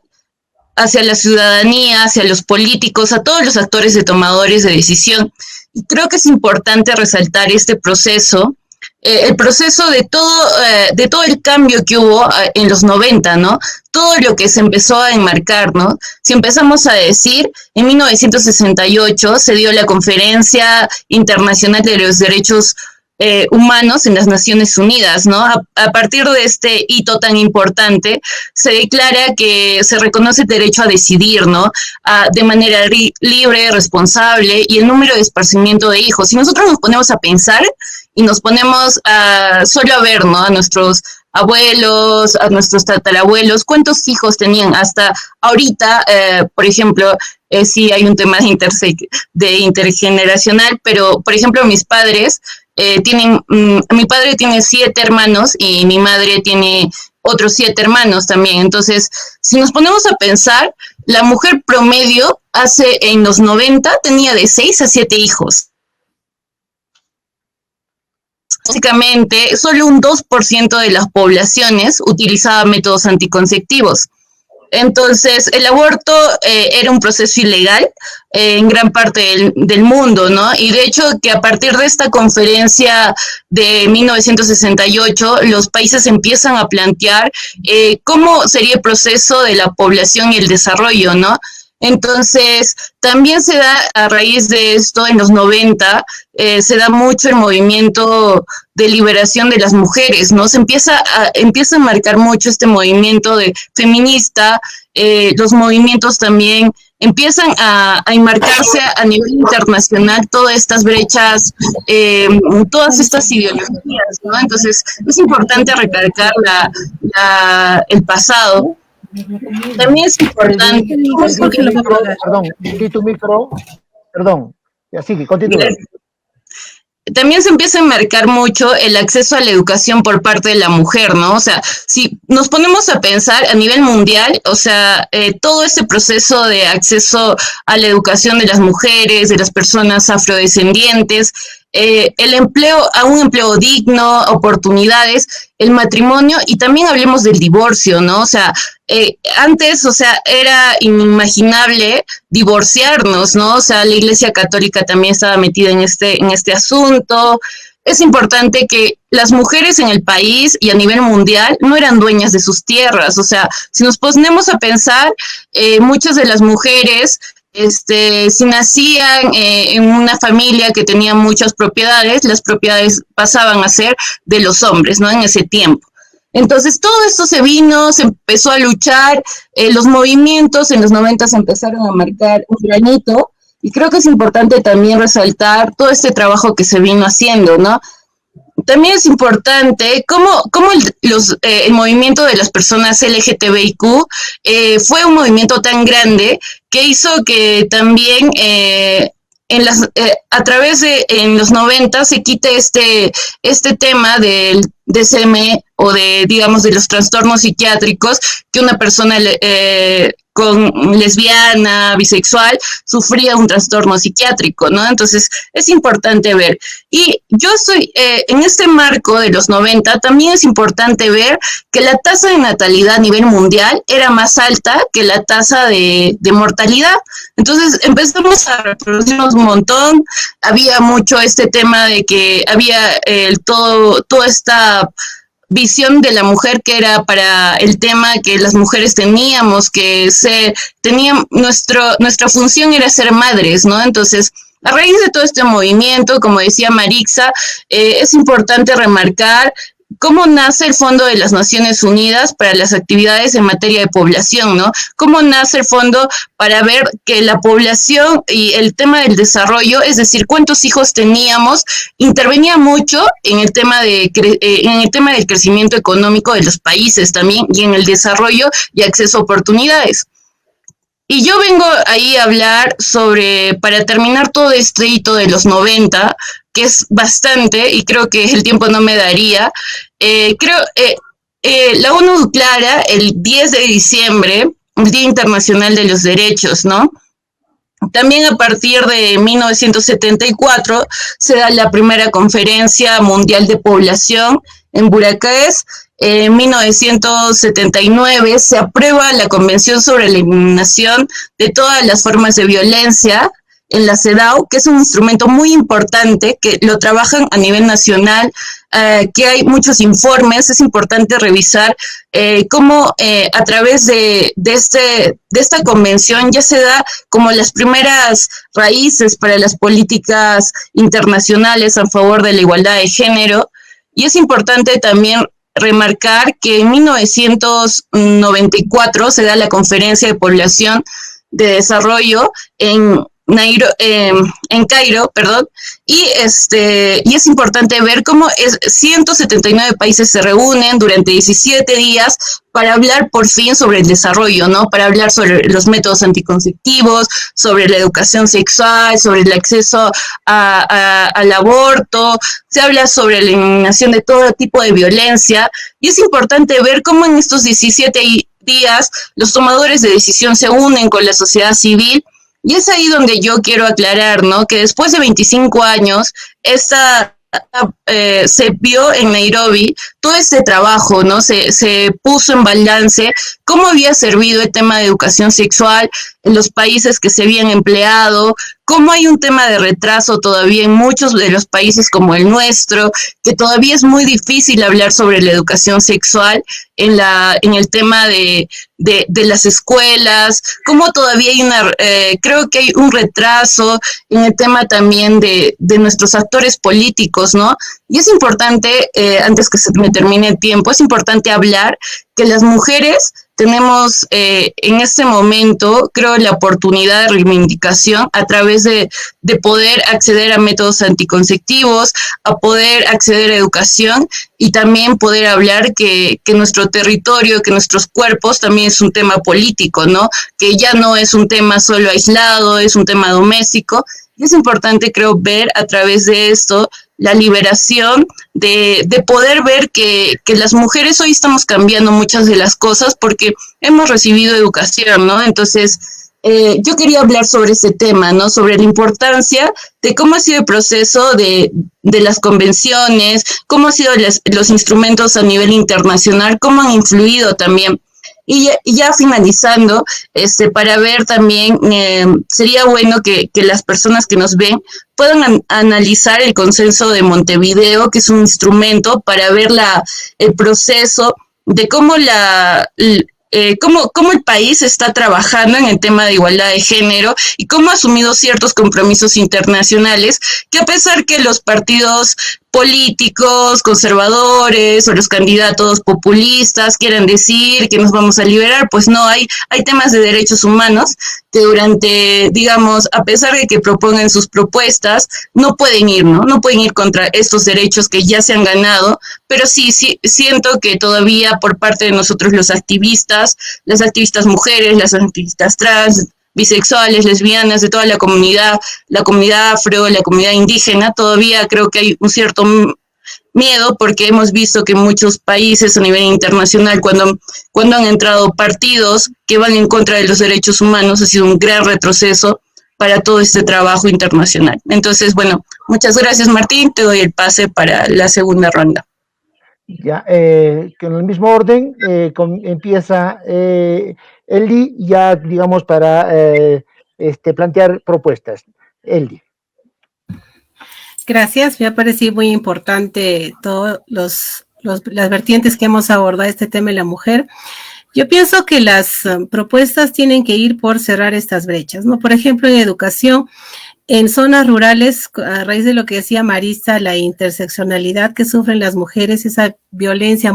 la ciudadanía, hacia los políticos, a todos los actores de tomadores de decisión. Y creo que es importante resaltar este proceso, el proceso de todo el cambio que hubo en los 90, ¿no? Todo lo que se empezó a enmarcar, ¿no? Si empezamos a decir, en 1968 se dio la Conferencia Internacional de los Derechos Humanos en las Naciones Unidas, ¿no? A partir de este hito tan importante, se declara que se reconoce el derecho a decidir, ¿no? De manera libre, responsable, y el número de esparcimiento de hijos. Si nosotros nos ponemos a pensar y nos ponemos solo a ver, ¿no? A nuestros abuelos, a nuestros tatarabuelos, cuántos hijos tenían hasta ahorita, por ejemplo, sí hay un tema de intergeneracional, pero por ejemplo mis padres mi padre tiene 7 hermanos y mi madre tiene otros 7 hermanos también. Entonces, si nos ponemos a pensar, la mujer promedio en los 90 tenía de 6 a 7 hijos. Básicamente, solo un 2% de las poblaciones utilizaba métodos anticonceptivos. Entonces, el aborto era un proceso ilegal en gran parte del mundo, ¿no? Y de hecho que a partir de esta conferencia de 1968, los países empiezan a plantear cómo sería el proceso de la población y el desarrollo, ¿no? Entonces, también se da a raíz de esto, en los 90, se da mucho el movimiento de liberación de las mujeres, ¿no? Se empieza a marcar mucho este movimiento feminista, los movimientos también empiezan a enmarcarse a nivel internacional todas estas brechas, todas estas ideologías, ¿no? Entonces, es importante recalcar el pasado. También es importante... Perdón, y así que continúe. También se empieza a enmarcar mucho el acceso a la educación por parte de la mujer, ¿no? O sea, si nos ponemos a pensar a nivel mundial, o sea, todo ese proceso de acceso a la educación de las mujeres, de las personas afrodescendientes, el empleo, a un empleo digno, oportunidades, el matrimonio, y también hablemos del divorcio, ¿no? O sea, antes, o sea, era inimaginable divorciarnos, ¿no? O sea, la Iglesia Católica también estaba metida en este asunto. Es importante que las mujeres en el país y a nivel mundial no eran dueñas de sus tierras. O sea, si nos ponemos a pensar, muchas de las mujeres, si nacían en una familia que tenía muchas propiedades, las propiedades pasaban a ser de los hombres, ¿no? En ese tiempo. Entonces, todo esto se empezó a luchar, los movimientos en los 90 se empezaron a marcar un granito, y creo que es importante también resaltar todo este trabajo que se vino haciendo, ¿no? También es importante cómo el movimiento de las personas LGTBIQ fue un movimiento tan grande que hizo que también en los 90 se quite este tema del DSM o digamos, de los trastornos psiquiátricos que una persona con lesbiana, bisexual, sufría un trastorno psiquiátrico, ¿no? Entonces, es importante ver. Y yo estoy, en este marco de los 90, también es importante ver que la tasa de natalidad a nivel mundial era más alta que la tasa de mortalidad. Entonces, empezamos a reproducirnos un montón, había mucho este tema de que había toda esta visión de la mujer que era para el tema que las mujeres teníamos que ser, nuestra función era ser madres, ¿no? Entonces, a raíz de todo este movimiento, como decía Marixa, es importante remarcar cómo nace el Fondo de las Naciones Unidas para las actividades en materia de población, ¿no? Cómo nace el fondo para ver que la población y el tema del desarrollo, es decir, cuántos hijos teníamos, intervenía mucho en el tema del crecimiento económico de los países también, y en el desarrollo y acceso a oportunidades. Y yo vengo ahí a hablar para terminar todo este hito de los 90, que es bastante, y creo que el tiempo no me daría. La ONU declara el 10 de diciembre Día Internacional de los Derechos, ¿no? También a partir de 1974 se da la primera Conferencia Mundial de Población en Bucarest. En 1979 se aprueba la Convención sobre la Eliminación de todas las formas de violencia en la CEDAW, que es un instrumento muy importante, que lo trabajan a nivel nacional, que hay muchos informes. Es importante revisar cómo a través de esta convención ya se da como las primeras raíces para las políticas internacionales a favor de la igualdad de género. Y es importante también remarcar que en 1994 se da la Conferencia de Población de Desarrollo en Cairo, y es importante ver cómo 179 países se reúnen durante 17 días para hablar por fin sobre el desarrollo, ¿no? Para hablar sobre los métodos anticonceptivos, sobre la educación sexual, sobre el acceso al aborto. Se habla sobre la eliminación de todo tipo de violencia, y es importante ver cómo en estos 17 días los tomadores de decisión se unen con la sociedad civil. Y es ahí donde yo quiero aclarar, ¿no? Que después de 25 años, se vio en Nairobi todo este trabajo, ¿no? Se puso en balance cómo había servido el tema de educación sexual en los países que se habían empleado, cómo hay un tema de retraso todavía en muchos de los países como el nuestro, que todavía es muy difícil hablar sobre la educación sexual en el tema de las escuelas, cómo todavía hay creo que hay un retraso en el tema también de nuestros actores políticos, ¿no? Y es importante, antes que se me termine el tiempo, es importante hablar que las mujeres tenemos en este momento, creo, la oportunidad de reivindicación a través de poder acceder a métodos anticonceptivos, a poder acceder a educación, y también poder hablar que nuestro territorio, que nuestros cuerpos también es un tema político, ¿no? Que ya no es un tema solo aislado, es un tema doméstico. Y es importante, creo, ver a través de esto la liberación de poder ver que las mujeres hoy estamos cambiando muchas de las cosas porque hemos recibido educación, ¿no? Entonces, yo quería hablar sobre ese tema, ¿no? Sobre la importancia de cómo ha sido el proceso de las convenciones, cómo han sido los instrumentos a nivel internacional, cómo han influido también. Y ya finalizando, para ver también, sería bueno que las personas que nos ven puedan analizar el Consenso de Montevideo, que es un instrumento para ver el proceso de cómo cómo el país está trabajando en el tema de igualdad de género y cómo ha asumido ciertos compromisos internacionales, que a pesar que los partidos políticos, conservadores o los candidatos populistas quieran decir que nos vamos a liberar, pues no, hay temas de derechos humanos que durante, digamos, a pesar de que propongan sus propuestas, no pueden ir, ¿no? No pueden ir contra estos derechos que ya se han ganado, pero sí siento que todavía por parte de nosotros las activistas mujeres, las activistas trans, bisexuales, lesbianas, de toda la comunidad afro, la comunidad indígena, todavía creo que hay un cierto miedo porque hemos visto que en muchos países a nivel internacional, cuando han entrado partidos que van en contra de los derechos humanos, ha sido un gran retroceso para todo este trabajo internacional. Entonces, bueno, muchas gracias, Martín, te doy el pase para la segunda ronda. Ya, con el mismo orden, empieza Eldi, ya digamos para plantear propuestas. Eldi. Gracias, me ha parecido muy importante todas las vertientes que hemos abordado este tema de la mujer. Yo pienso que las propuestas tienen que ir por cerrar estas brechas, ¿no? Por ejemplo, en educación, en zonas rurales, a raíz de lo que decía Marisa, la interseccionalidad que sufren las mujeres, esa violencia,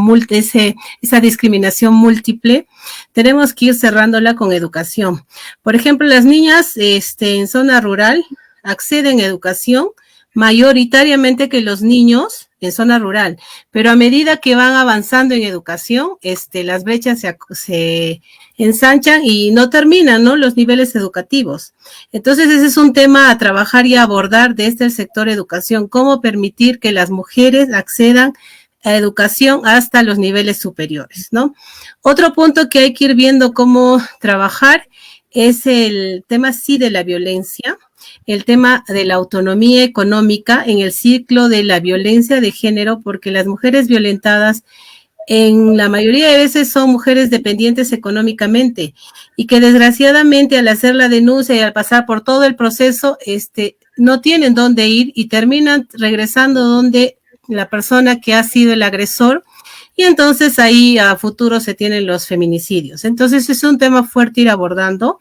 esa discriminación múltiple, tenemos que ir cerrándola con educación. Por ejemplo, las niñas en zona rural acceden a educación mayoritariamente que los niños en zona rural, pero a medida que van avanzando en educación, las brechas se ensanchan y no terminan, ¿no?, los niveles educativos. Entonces, ese es un tema a trabajar y a abordar desde el sector educación, cómo permitir que las mujeres accedan educación hasta los niveles superiores, ¿no? Otro punto que hay que ir viendo cómo trabajar es el tema, sí, de la violencia, el tema de la autonomía económica en el ciclo de la violencia de género, porque las mujeres violentadas en la mayoría de veces son mujeres dependientes económicamente y que desgraciadamente al hacer la denuncia y al pasar por todo el proceso, no tienen dónde ir y terminan regresando donde la persona que ha sido el agresor, y entonces ahí a futuro se tienen los feminicidios. Entonces es un tema fuerte ir abordando.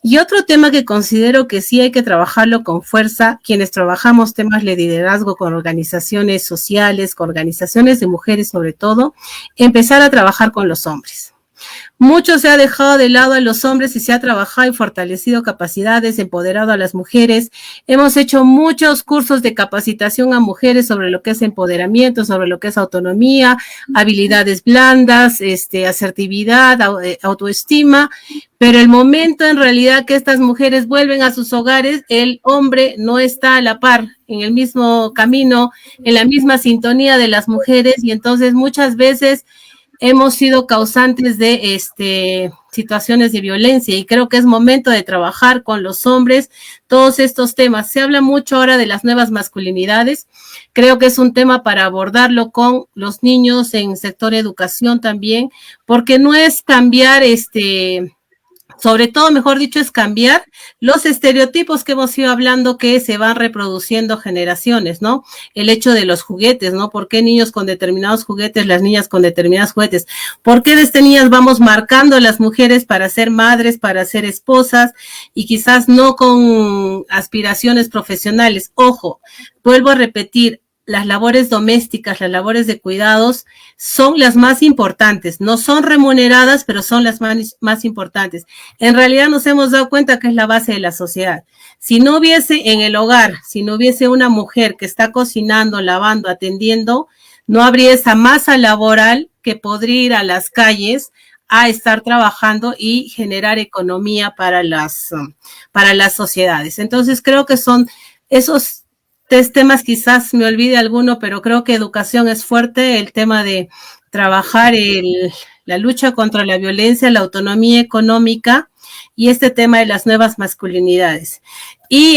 Y otro tema que considero que sí hay que trabajarlo con fuerza, quienes trabajamos temas de liderazgo con organizaciones sociales, con organizaciones de mujeres sobre todo, empezar a trabajar con los hombres. Mucho se ha dejado de lado a los hombres y se ha trabajado y fortalecido capacidades, empoderado a las mujeres. Hemos hecho muchos cursos de capacitación a mujeres sobre lo que es empoderamiento, sobre lo que es autonomía, habilidades blandas, asertividad, autoestima, pero el momento en realidad que estas mujeres vuelven a sus hogares, el hombre no está a la par, en el mismo camino, en la misma sintonía de las mujeres, y entonces muchas veces hemos sido causantes de situaciones de violencia, y creo que es momento de trabajar con los hombres todos estos temas. Se habla mucho ahora de las nuevas masculinidades. Creo que es un tema para abordarlo con los niños en sector educación también, porque no es cambiar sobre todo, mejor dicho, es cambiar los estereotipos que hemos ido hablando que se van reproduciendo generaciones, ¿no? El hecho de los juguetes, ¿no? ¿Por qué niños con determinados juguetes, las niñas con determinados juguetes? ¿Por qué desde niñas vamos marcando a las mujeres para ser madres, para ser esposas y quizás no con aspiraciones profesionales? Ojo, vuelvo a repetir, las labores domésticas, las labores de cuidados son las más importantes, no son remuneradas, pero son las más importantes. En realidad nos hemos dado cuenta que es la base de la sociedad. Si no hubiese en el hogar, si no hubiese una mujer que está cocinando, lavando, atendiendo, no habría esa masa laboral que podría ir a las calles a estar trabajando y generar economía para las sociedades. Entonces creo que son esos temas, quizás me olvide alguno, pero creo que educación es fuerte, el tema de trabajar la lucha contra la violencia, la autonomía económica y este tema de las nuevas masculinidades. Y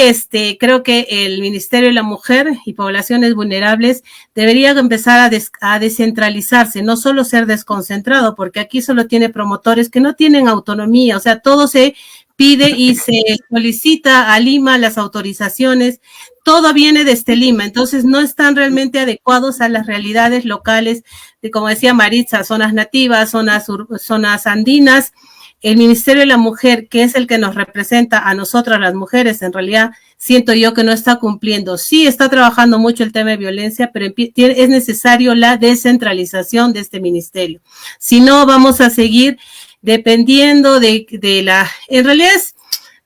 creo que el Ministerio de la Mujer y Poblaciones Vulnerables debería empezar a descentralizarse, no solo ser desconcentrado, porque aquí solo tiene promotores que no tienen autonomía, o sea, todo se pide y se solicita a Lima las autorizaciones, todo viene desde Lima, entonces no están realmente adecuados a las realidades locales de, como decía Maritza, zonas nativas, zonas andinas. El Ministerio de la Mujer, que es el que nos representa a nosotras las mujeres, en realidad siento yo que no está cumpliendo. Sí está trabajando mucho el tema de violencia, pero es necesario la descentralización de este ministerio. Si no, vamos a seguir dependiendo en realidad es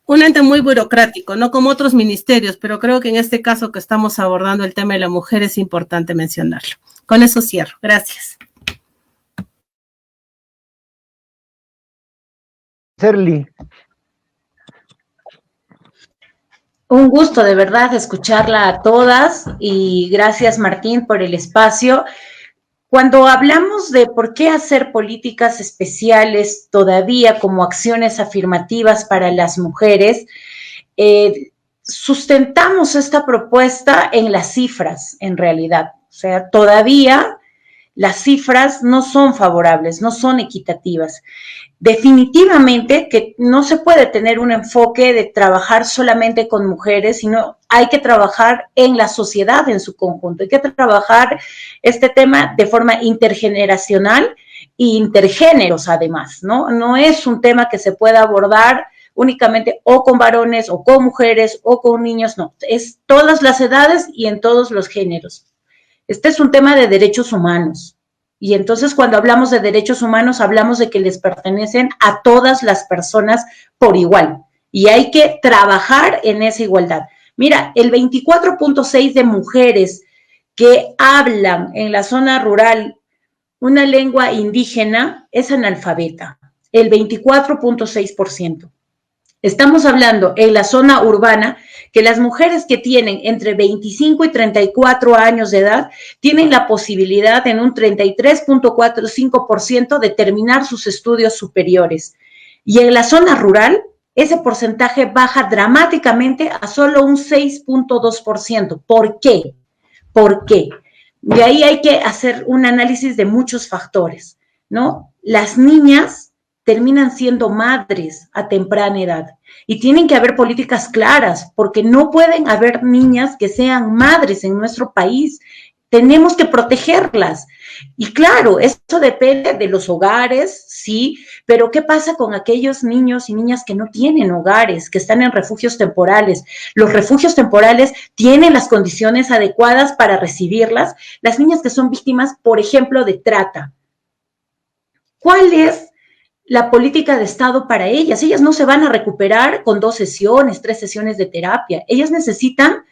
un ente muy burocrático, no como otros ministerios, pero creo que en este caso que estamos abordando el tema de la mujer es importante mencionarlo. Con eso cierro. Gracias. Serly. Un gusto de verdad escucharla a todas y gracias Martín por el espacio. Cuando hablamos de por qué hacer políticas especiales todavía como acciones afirmativas para las mujeres, sustentamos esta propuesta en las cifras, en realidad. O sea, todavía las cifras no son favorables, no son equitativas. Definitivamente que no se puede tener un enfoque de trabajar solamente con mujeres, sino hay que trabajar en la sociedad en su conjunto. Hay que trabajar este tema de forma intergeneracional e intergéneros además, ¿no? No es un tema que se pueda abordar únicamente o con varones o con mujeres o con niños, no. Es todas las edades y en todos los géneros. Este es un tema de derechos humanos. Y entonces cuando hablamos de derechos humanos, hablamos de que les pertenecen a todas las personas por igual. Y hay que trabajar en esa igualdad. Mira, el 24.6% de mujeres que hablan en la zona rural una lengua indígena es analfabeta. El 24.6%. Estamos hablando en la zona urbana que las mujeres que tienen entre 25 y 34 años de edad tienen la posibilidad en un 33.45% de terminar sus estudios superiores. Y en la zona rural, ese porcentaje baja dramáticamente a solo un 6.2%. ¿Por qué? ¿Por qué? De ahí hay que hacer un análisis de muchos factores, ¿no? Las niñas terminan siendo madres a temprana edad y tienen que haber políticas claras porque no pueden haber niñas que sean madres en nuestro país. Tenemos que protegerlas. Y claro, esto depende de los hogares, sí, pero ¿qué pasa con aquellos niños y niñas que no tienen hogares, que están en refugios temporales? Los refugios temporales tienen las condiciones adecuadas para recibirlas. Las niñas que son víctimas, por ejemplo, de trata. ¿Cuál es la política de Estado para ellas? Ellas no se van a recuperar con 2 sesiones, 3 sesiones de terapia. Ellas necesitan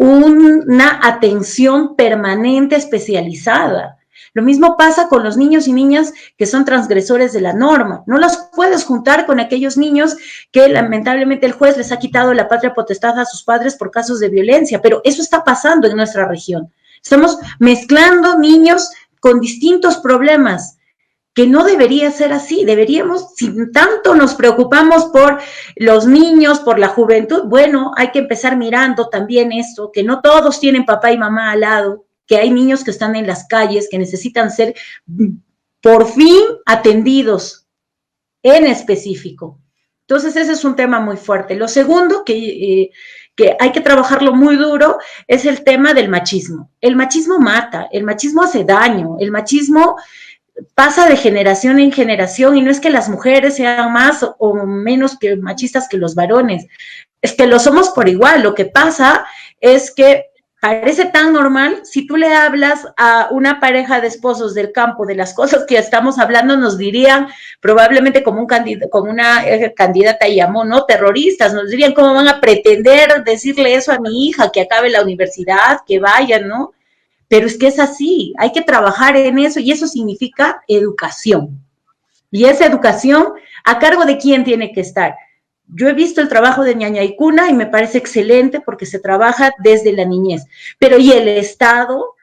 una atención permanente especializada. Lo mismo pasa con los niños y niñas que son transgresores de la norma. No los puedes juntar con aquellos niños que lamentablemente el juez les ha quitado la patria potestad a sus padres por casos de violencia, pero eso está pasando en nuestra región. Estamos mezclando niños con distintos problemas, que no debería ser así. Deberíamos, si tanto nos preocupamos por los niños, por la juventud, bueno, hay que empezar mirando también esto, que no todos tienen papá y mamá al lado, que hay niños que están en las calles, que necesitan ser por fin atendidos en específico. Entonces ese es un tema muy fuerte. Lo segundo que hay que trabajarlo muy duro es el tema del machismo. El machismo mata, el machismo hace daño, el machismo pasa de generación en generación y no es que las mujeres sean más o menos que machistas que los varones, es que lo somos por igual. Lo que pasa es que parece tan normal, si tú le hablas a una pareja de esposos del campo de las cosas que estamos hablando, nos dirían probablemente como una candidata llamó, ¿no? Terroristas, nos dirían cómo van a pretender decirle eso a mi hija, que acabe la universidad, que vaya, ¿no? Pero es que es así, hay que trabajar en eso y eso significa educación. Y esa educación, ¿a cargo de quién tiene que estar? Yo he visto el trabajo de Ñaña y Cuna y me parece excelente porque se trabaja desde la niñez. Pero ¿y el Estado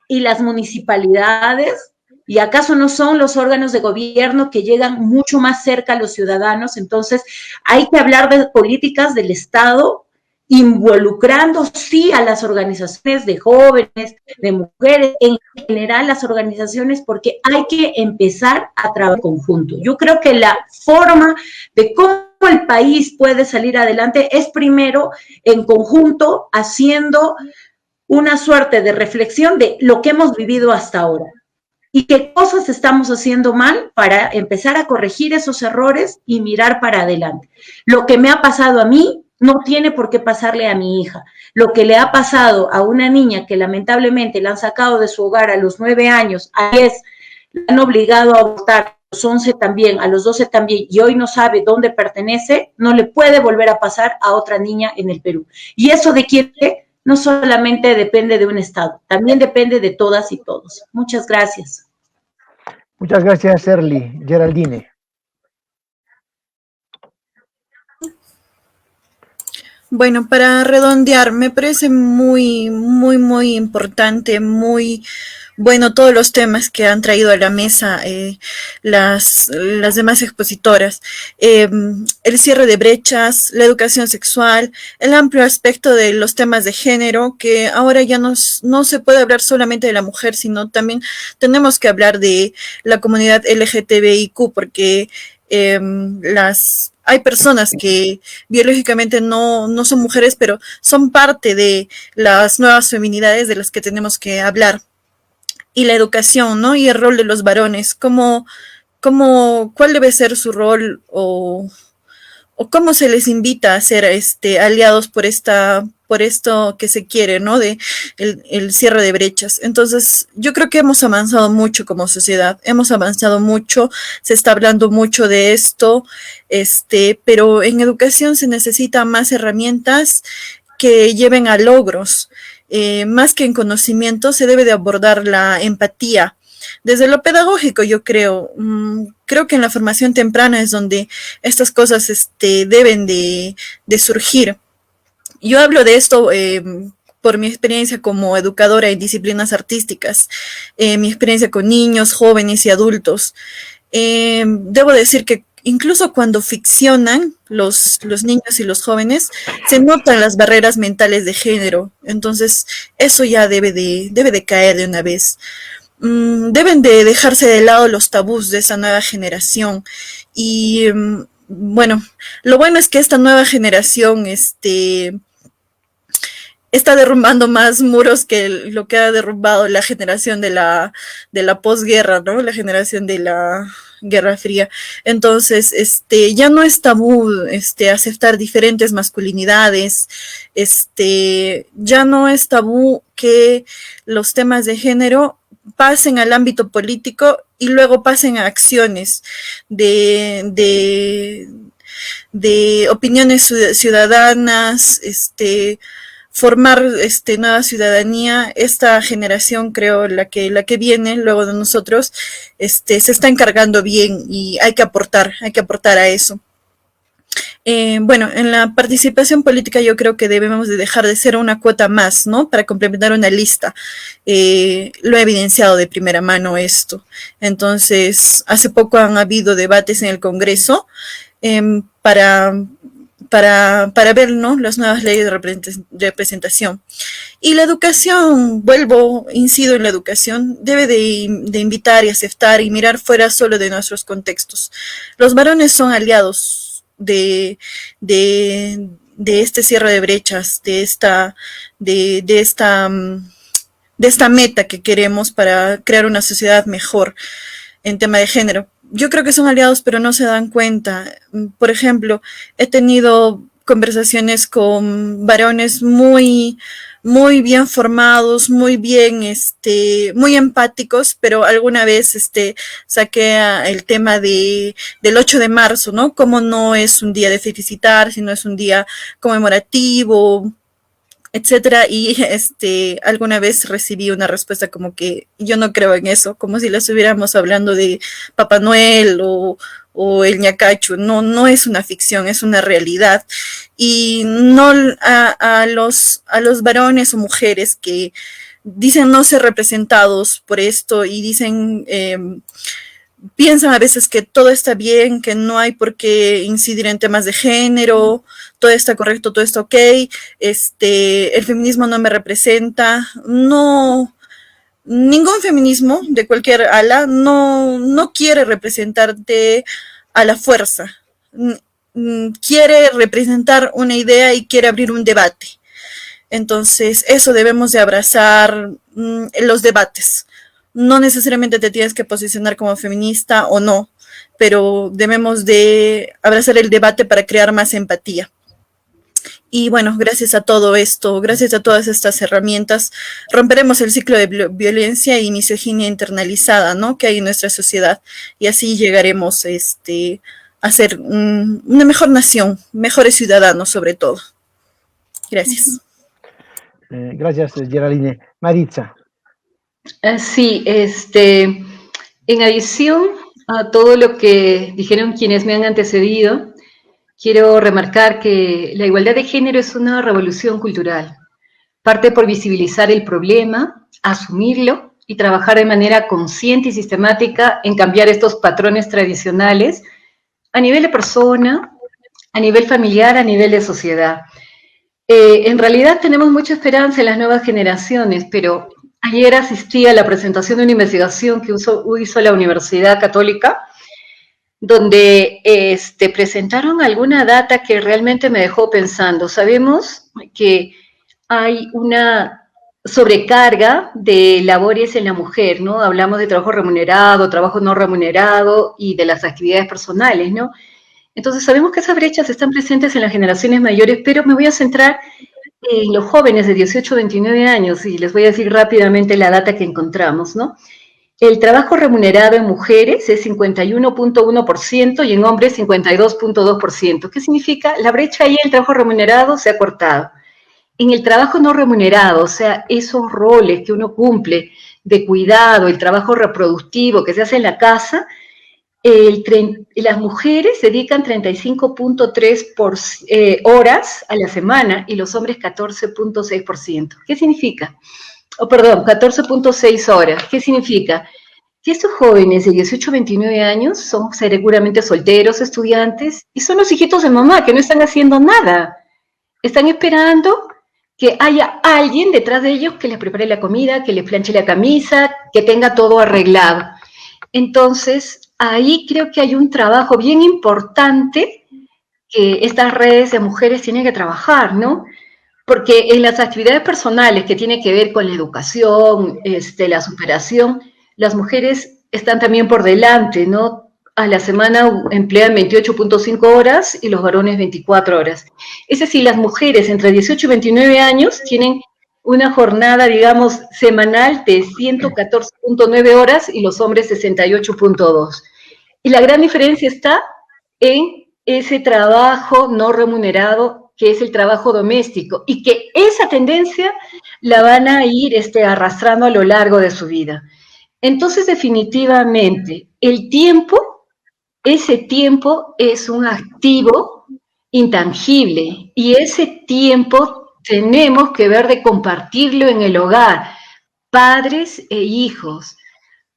y las municipalidades? ¿Y acaso no son los órganos de gobierno que llegan mucho más cerca a los ciudadanos? Entonces, hay que hablar de políticas del Estado involucrando sí a las organizaciones de jóvenes, de mujeres, en general las organizaciones, porque hay que empezar a trabajar en conjunto. Yo creo que la forma de cómo el país puede salir adelante es primero en conjunto, haciendo una suerte de reflexión de lo que hemos vivido hasta ahora y qué cosas estamos haciendo mal para empezar a corregir esos errores y mirar para adelante. Lo que me ha pasado a mí no tiene por qué pasarle a mi hija. Lo que le ha pasado a una niña que lamentablemente la han sacado de su hogar a los 9 años, a 10, la han obligado a abortar, a los 11 también, a los 12 también, y hoy no sabe dónde pertenece, no le puede volver a pasar a otra niña en el Perú. Y eso de quién no solamente depende de un Estado, también depende de todas y todos. Muchas gracias. Muchas gracias, Erly. Geraldine. Bueno, para redondear, me parece muy, muy, muy importante, muy bueno todos los temas que han traído a la mesa las demás expositoras. El cierre de brechas, la educación sexual, el amplio aspecto de los temas de género, que ahora ya no se puede hablar solamente de la mujer, sino también tenemos que hablar de la comunidad LGTBIQ, porque hay personas que biológicamente no son mujeres, pero son parte de las nuevas feminidades de las que tenemos que hablar. Y la educación, ¿no? Y el rol de los varones, ¿cuál debe ser su rol o cómo se les invita a ser aliados por esto que se quiere, ¿no? De el cierre de brechas. Entonces, yo creo que hemos avanzado mucho como sociedad, hemos avanzado mucho, se está hablando mucho de esto, pero en educación se necesitan más herramientas que lleven a logros. Más que en conocimiento, se debe de abordar la empatía, Desde lo pedagógico, yo creo que en la formación temprana es donde estas cosas deben de surgir. Yo hablo de esto por mi experiencia como educadora en disciplinas artísticas, mi experiencia con niños, jóvenes y adultos. Debo decir que incluso cuando ficcionan los niños y los jóvenes, se notan las barreras mentales de género. Entonces, eso ya debe de caer de una vez. Deben de dejarse de lado los tabús de esa nueva generación. Y bueno, lo bueno es que esta nueva generación está derrumbando más muros que lo que ha derrumbado la generación de la posguerra, ¿no? La generación de la Guerra Fría. Entonces, ya no es tabú aceptar diferentes masculinidades, ya no es tabú que los temas de género pasen al ámbito político y luego pasen a acciones de opiniones ciudadanas, formar nueva ciudadanía. Esta generación, creo, la que viene luego de nosotros, se está encargando bien y hay que aportar a eso. Bueno, en la participación política yo creo que debemos de dejar de ser una cuota más, ¿no? Para complementar una lista. Lo he evidenciado de primera mano esto. Entonces, hace poco han habido debates en el Congreso para ver, ¿no?, las nuevas leyes de representación. Y la educación, incido en la educación, debe de invitar y aceptar y mirar fuera solo de nuestros contextos. Los varones son aliados de este cierre de brechas, de esta meta que queremos para crear una sociedad mejor en tema de género. Yo creo que son aliados, pero no se dan cuenta. Por ejemplo, he tenido conversaciones con varones muy bien formados, muy empáticos, pero alguna vez saqué el tema del 8 de marzo, ¿no? Como no es un día de felicitar, sino es un día conmemorativo, etcétera, y alguna vez recibí una respuesta como que yo no creo en eso, como si les estuviéramos hablando de Papá Noel o el ñacacho. No es una ficción, es una realidad. Y no a los varones o mujeres que dicen no ser representados por esto y dicen piensan a veces que todo está bien, que no hay por qué incidir en temas de género, todo está correcto, todo está ok, el feminismo no me representa. No, ningún feminismo de cualquier ala no quiere representarte a la fuerza. Quiere representar una idea y quiere abrir un debate. Entonces, eso debemos de abrazar en los debates. No necesariamente te tienes que posicionar como feminista o no, pero debemos de abrazar el debate para crear más empatía. Y bueno, gracias a todo esto, gracias a todas estas herramientas, romperemos el ciclo de violencia y misoginia internalizada, ¿no?, que hay en nuestra sociedad, y así llegaremos a ser una mejor nación, mejores ciudadanos sobre todo. Gracias. Gracias, Geraldine. Maritza. Sí, en adición a todo lo que dijeron quienes me han antecedido, quiero remarcar que la igualdad de género es una revolución cultural. Parte por visibilizar el problema, asumirlo y trabajar de manera consciente y sistemática en cambiar estos patrones tradicionales a nivel de persona, a nivel familiar, a nivel de sociedad. En realidad tenemos mucha esperanza en las nuevas generaciones, pero ayer asistí a la presentación de una investigación que hizo la Universidad Católica, donde presentaron alguna data que realmente me dejó pensando. Sabemos que hay una sobrecarga de labores en la mujer, ¿no? Hablamos de trabajo remunerado, trabajo no remunerado y de las actividades personales, ¿no? Entonces sabemos que esas brechas están presentes en las generaciones mayores, pero me voy a centrar en los jóvenes de 18 a 29 años y les voy a decir rápidamente la data que encontramos, ¿no? El trabajo remunerado en mujeres es 51.1% y en hombres 52.2%. ¿Qué significa? La brecha ahí en el trabajo remunerado se ha cortado. En el trabajo no remunerado, o sea, esos roles que uno cumple de cuidado, el trabajo reproductivo que se hace en la casa, las mujeres dedican 35.3 horas a la semana y los hombres 14.6%. ¿Qué significa? Perdón, 14.6 horas. ¿Qué significa? Que estos jóvenes de 18 a 29 años son seguramente solteros, estudiantes, y son los hijitos de mamá que no están haciendo nada. Están esperando que haya alguien detrás de ellos que les prepare la comida, que les planche la camisa, que tenga todo arreglado. Entonces, ahí creo que hay un trabajo bien importante que estas redes de mujeres tienen que trabajar, ¿no? Porque en las actividades personales que tienen que ver con la educación, la superación, las mujeres están también por delante, ¿no? A la semana emplean 28.5 horas y los varones 24 horas. Es decir, las mujeres entre 18 y 29 años tienen una jornada, digamos, semanal de 114.9 horas y los hombres 68.2. Y la gran diferencia está en ese trabajo no remunerado, que es el trabajo doméstico, y que esa tendencia la van a ir arrastrando a lo largo de su vida. Entonces, definitivamente, ese tiempo es un activo intangible, y ese tiempo tenemos que ver de compartirlo en el hogar, padres e hijos,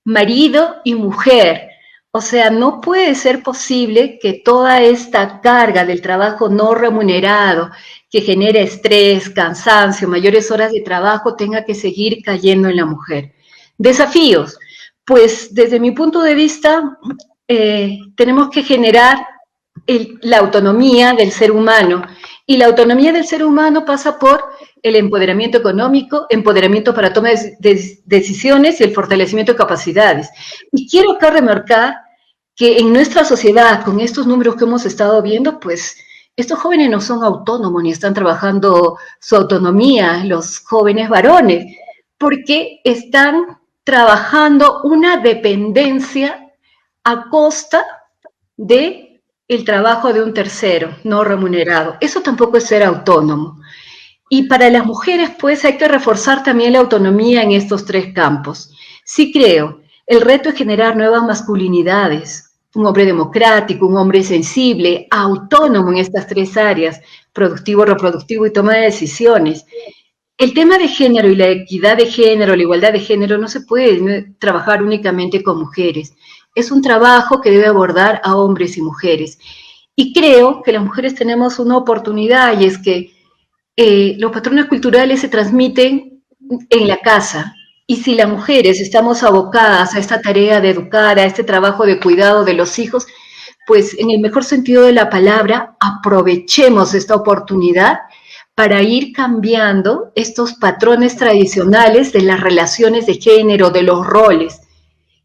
marido y mujer. O sea, no puede ser posible que toda esta carga del trabajo no remunerado, que genera estrés, cansancio, mayores horas de trabajo, tenga que seguir cayendo en la mujer. Desafíos. Pues desde mi punto de vista, tenemos que generar la autonomía del ser humano. Y la autonomía del ser humano pasa por el empoderamiento económico, empoderamiento para toma de decisiones y el fortalecimiento de capacidades. Y quiero acá remarcar que en nuestra sociedad, con estos números que hemos estado viendo, pues estos jóvenes no son autónomos ni están trabajando su autonomía, los jóvenes varones, porque están trabajando una dependencia a costa de el trabajo de un tercero no remunerado. Eso tampoco es ser autónomo. Y para las mujeres, pues, hay que reforzar también la autonomía en estos tres campos. Sí creo, el reto es generar nuevas masculinidades, un hombre democrático, un hombre sensible, autónomo en estas tres áreas, productivo, reproductivo y toma de decisiones. El tema de género y la equidad de género, la igualdad de género, no se puede trabajar únicamente con mujeres. Es un trabajo que debe abordar a hombres y mujeres. Y creo que las mujeres tenemos una oportunidad, y es que los patrones culturales se transmiten en la casa. Y si las mujeres estamos abocadas a esta tarea de educar, a este trabajo de cuidado de los hijos, pues en el mejor sentido de la palabra, aprovechemos esta oportunidad para ir cambiando estos patrones tradicionales de las relaciones de género, de los roles.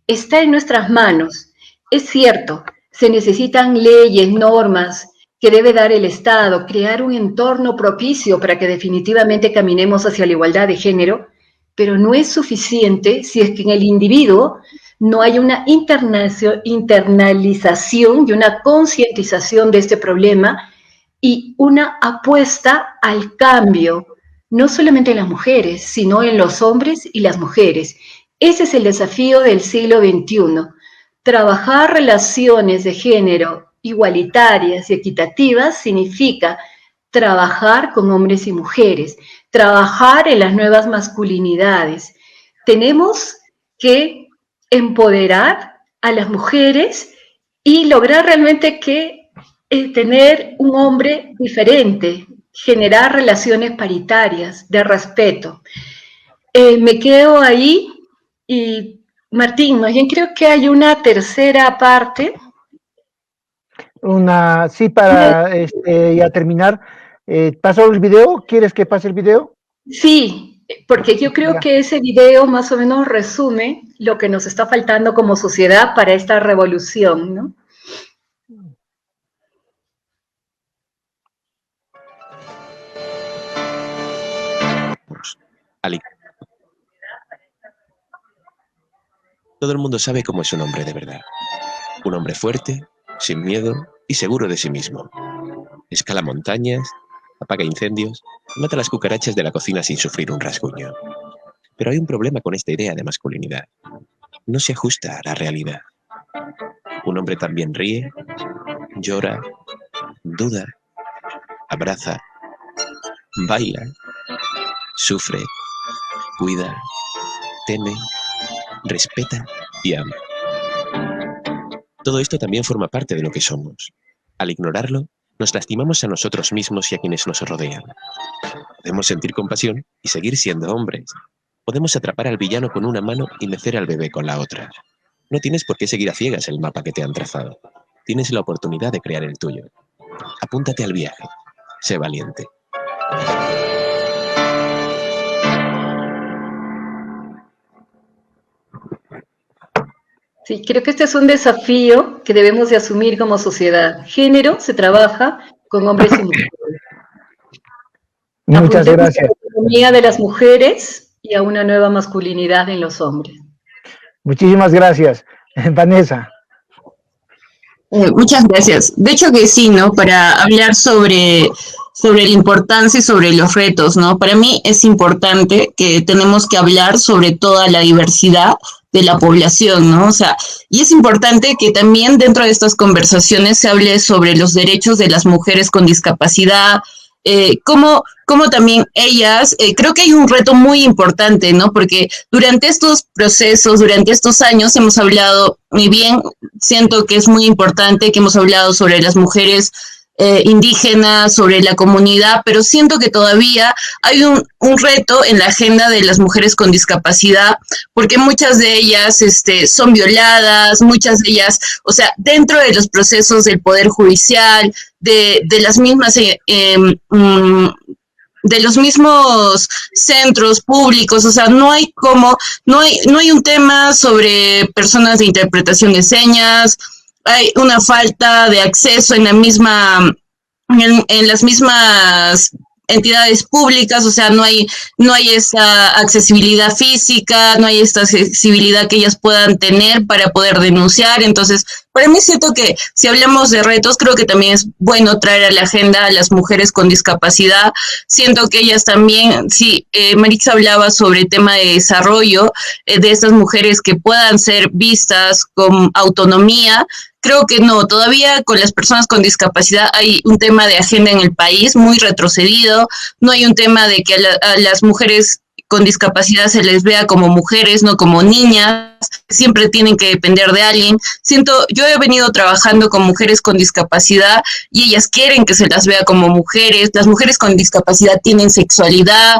Está en nuestras manos. Es cierto, se necesitan leyes, normas que debe dar el Estado, crear un entorno propicio para que definitivamente caminemos hacia la igualdad de género, pero no es suficiente si es que en el individuo no hay una internalización y una concientización de este problema y una apuesta al cambio, no solamente en las mujeres, sino en los hombres y las mujeres. Ese es el desafío del siglo XXI. Trabajar relaciones de género igualitarias y equitativas significa trabajar con hombres y mujeres, trabajar en las nuevas masculinidades. Tenemos que empoderar a las mujeres y lograr realmente que tener un hombre diferente, generar relaciones paritarias de respeto. Me quedo ahí y Martín, más bien creo que hay una tercera parte. Sí, para ya terminar, ¿pasó el video? ¿Quieres que pase el video? Sí, porque yo creo que ese video más o menos resume lo que nos está faltando como sociedad para esta revolución, ¿no? Todo el mundo sabe cómo es un hombre de verdad. Un hombre fuerte, sin miedo y seguro de sí mismo. Escala montañas, apaga incendios, mata las cucarachas de la cocina sin sufrir un rasguño. Pero hay un problema con esta idea de masculinidad. No se ajusta a la realidad. Un hombre también ríe, llora, duda, abraza, baila, sufre, cuida, teme, respeta y ama. Todo esto también forma parte de lo que somos. Al ignorarlo, nos lastimamos a nosotros mismos y a quienes nos rodean. Podemos sentir compasión y seguir siendo hombres. Podemos atrapar al villano con una mano y mecer al bebé con la otra. No tienes por qué seguir a ciegas el mapa que te han trazado. Tienes la oportunidad de crear el tuyo. Apúntate al viaje. Sé valiente. Sí, creo que este es un desafío que debemos de asumir como sociedad. Género se trabaja con hombres y mujeres. Muchas gracias. A la autonomía de las mujeres y a una nueva masculinidad en los hombres. Muchísimas gracias. Vanessa. Muchas gracias. De hecho que sí, ¿no? Para hablar sobre la importancia y sobre los retos, ¿no? Para mí es importante que tenemos que hablar sobre toda la diversidad de la población, ¿no? O sea, y es importante que también dentro de estas conversaciones se hable sobre los derechos de las mujeres con discapacidad, cómo también ellas, creo que hay un reto muy importante, ¿no? Porque durante estos procesos, durante estos años hemos hablado, muy bien, siento que es muy importante que hemos hablado sobre las mujeres indígenas, sobre la comunidad, pero siento que todavía hay un reto en la agenda de las mujeres con discapacidad, porque muchas de ellas son violadas, muchas de ellas, o sea, dentro de los procesos del Poder Judicial, de las mismas de los mismos centros públicos, o sea, no hay un tema sobre personas de interpretación de señas, hay una falta de acceso en las mismas entidades públicas, o sea, no hay esa accesibilidad física, no hay esta accesibilidad que ellas puedan tener para poder denunciar. Entonces, para mí siento que si hablamos de retos, creo que también es bueno traer a la agenda a las mujeres con discapacidad. Siento que ellas también, sí, Maritza hablaba sobre el tema de desarrollo de estas mujeres que puedan ser vistas con autonomía. Creo que no, todavía con las personas con discapacidad hay un tema de agenda en el país muy retrocedido, no hay un tema de que a las mujeres con discapacidad se les vea como mujeres, no como niñas, siempre tienen que depender de alguien. Yo he venido trabajando con mujeres con discapacidad y ellas quieren que se las vea como mujeres. Las mujeres con discapacidad tienen sexualidad,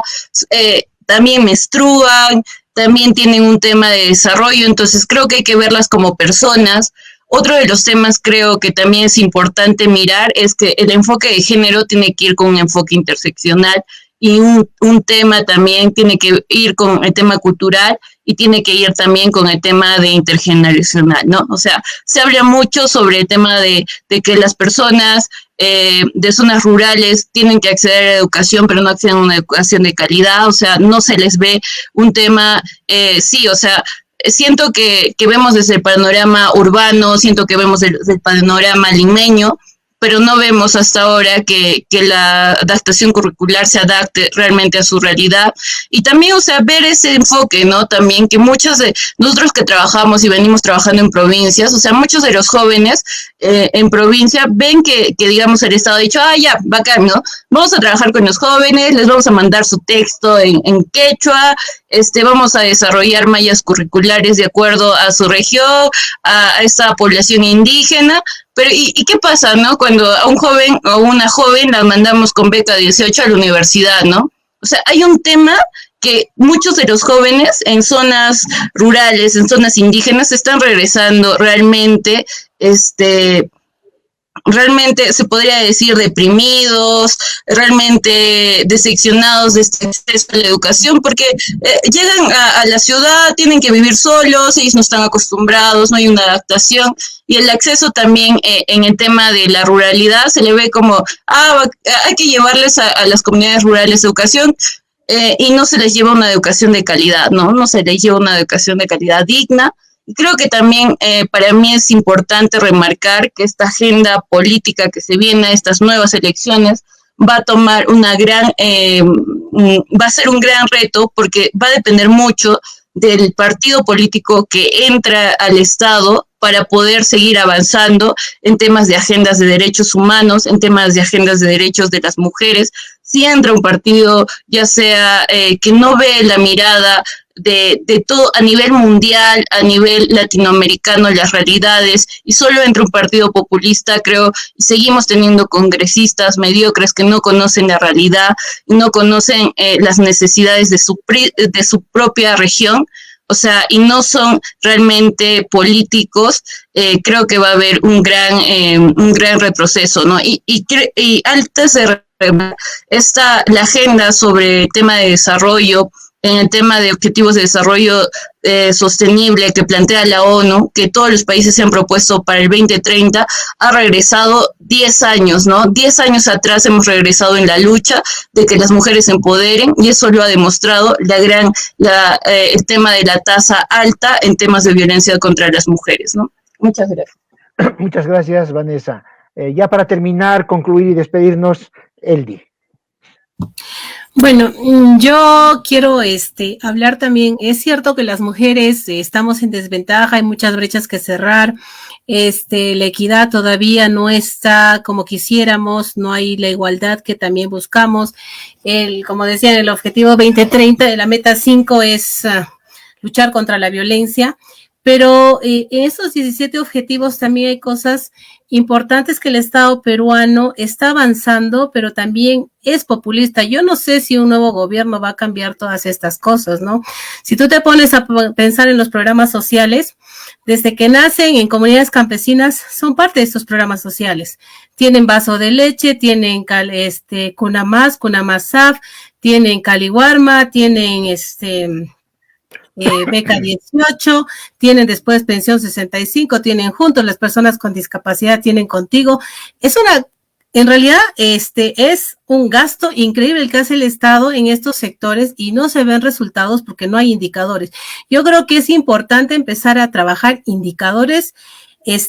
también menstruan, también tienen un tema de desarrollo, entonces creo que hay que verlas como personas. Otro de los temas creo que también es importante mirar es que el enfoque de género tiene que ir con un enfoque interseccional y un tema también tiene que ir con el tema cultural y tiene que ir también con el tema de intergeneracional, ¿no? O sea, se habla mucho sobre el tema de que las personas de zonas rurales tienen que acceder a la educación, pero no acceden a una educación de calidad, o sea, no se les ve un tema, sí, o sea, siento que vemos desde el panorama urbano, siento que vemos desde el panorama limeño, pero no vemos hasta ahora que la adaptación curricular se adapte realmente a su realidad. Y también, o sea, ver ese enfoque, ¿no? También que muchos de nosotros que trabajamos y venimos trabajando en provincias, o sea, muchos de los jóvenes en provincia ven que digamos, el Estado ha dicho, ya, bacán, ¿no? Vamos a trabajar con los jóvenes, les vamos a mandar su texto en quechua, vamos a desarrollar mallas curriculares de acuerdo a su región, a esta población indígena. Pero, ¿y qué pasa, no? Cuando a un joven o una joven la mandamos con beca 18 a la universidad, ¿no? O sea, hay un tema que muchos de los jóvenes en zonas rurales, en zonas indígenas, están regresando realmente, realmente se podría decir deprimidos, realmente decepcionados de este acceso a la educación, porque llegan a la ciudad, tienen que vivir solos, ellos no están acostumbrados, no hay una adaptación, y el acceso también en el tema de la ruralidad se le ve como, hay que llevarles a las comunidades rurales educación, y no se les lleva una educación de calidad, no se les lleva una educación de calidad digna. Y creo que también para mí es importante remarcar que esta agenda política que se viene a estas nuevas elecciones va a tomar va a ser un gran reto porque va a depender mucho del partido político que entra al Estado para poder seguir avanzando en temas de agendas de derechos humanos, en temas de agendas de derechos de las mujeres. Si entra un partido, ya sea que no ve la mirada de todo a nivel mundial, a nivel latinoamericano, las realidades, y solo entra un partido populista, creo, y seguimos teniendo congresistas mediocres que no conocen la realidad, no conocen las necesidades de su propia región, o sea, y no son realmente políticos. Creo que va a haber un gran retroceso, ¿no? Y antes de la agenda sobre el tema de desarrollo, en el tema de objetivos de desarrollo sostenible que plantea la ONU, que todos los países se han propuesto para el 2030, ha regresado 10 años, ¿no? 10 años atrás hemos regresado en la lucha de que las mujeres se empoderen, y eso lo ha demostrado el tema de la tasa alta en temas de violencia contra las mujeres, ¿no? Muchas gracias. Muchas gracias, Vanessa. Ya para terminar, concluir y despedirnos, Eldi. Bueno, yo quiero hablar también. Es cierto que las mujeres estamos en desventaja, hay muchas brechas que cerrar. La equidad todavía no está como quisiéramos, no hay la igualdad que también buscamos. Como decía, el objetivo 2030, la meta 5 es luchar contra la violencia. Pero en esos 17 objetivos también hay cosas importantes que el Estado peruano está avanzando, pero también es populista. Yo no sé si un nuevo gobierno va a cambiar todas estas cosas, ¿no? Si tú te pones a pensar en los programas sociales, desde que nacen en comunidades campesinas, son parte de estos programas sociales. Tienen vaso de leche, tienen Cunamás, Cunamasaf, tienen Caliwarma, tienen beca 18, tienen después pensión 65, tienen juntos, las personas con discapacidad tienen contigo. En realidad, es un gasto increíble el que hace el Estado en estos sectores y no se ven resultados porque no hay indicadores. Yo creo que es importante empezar a trabajar indicadores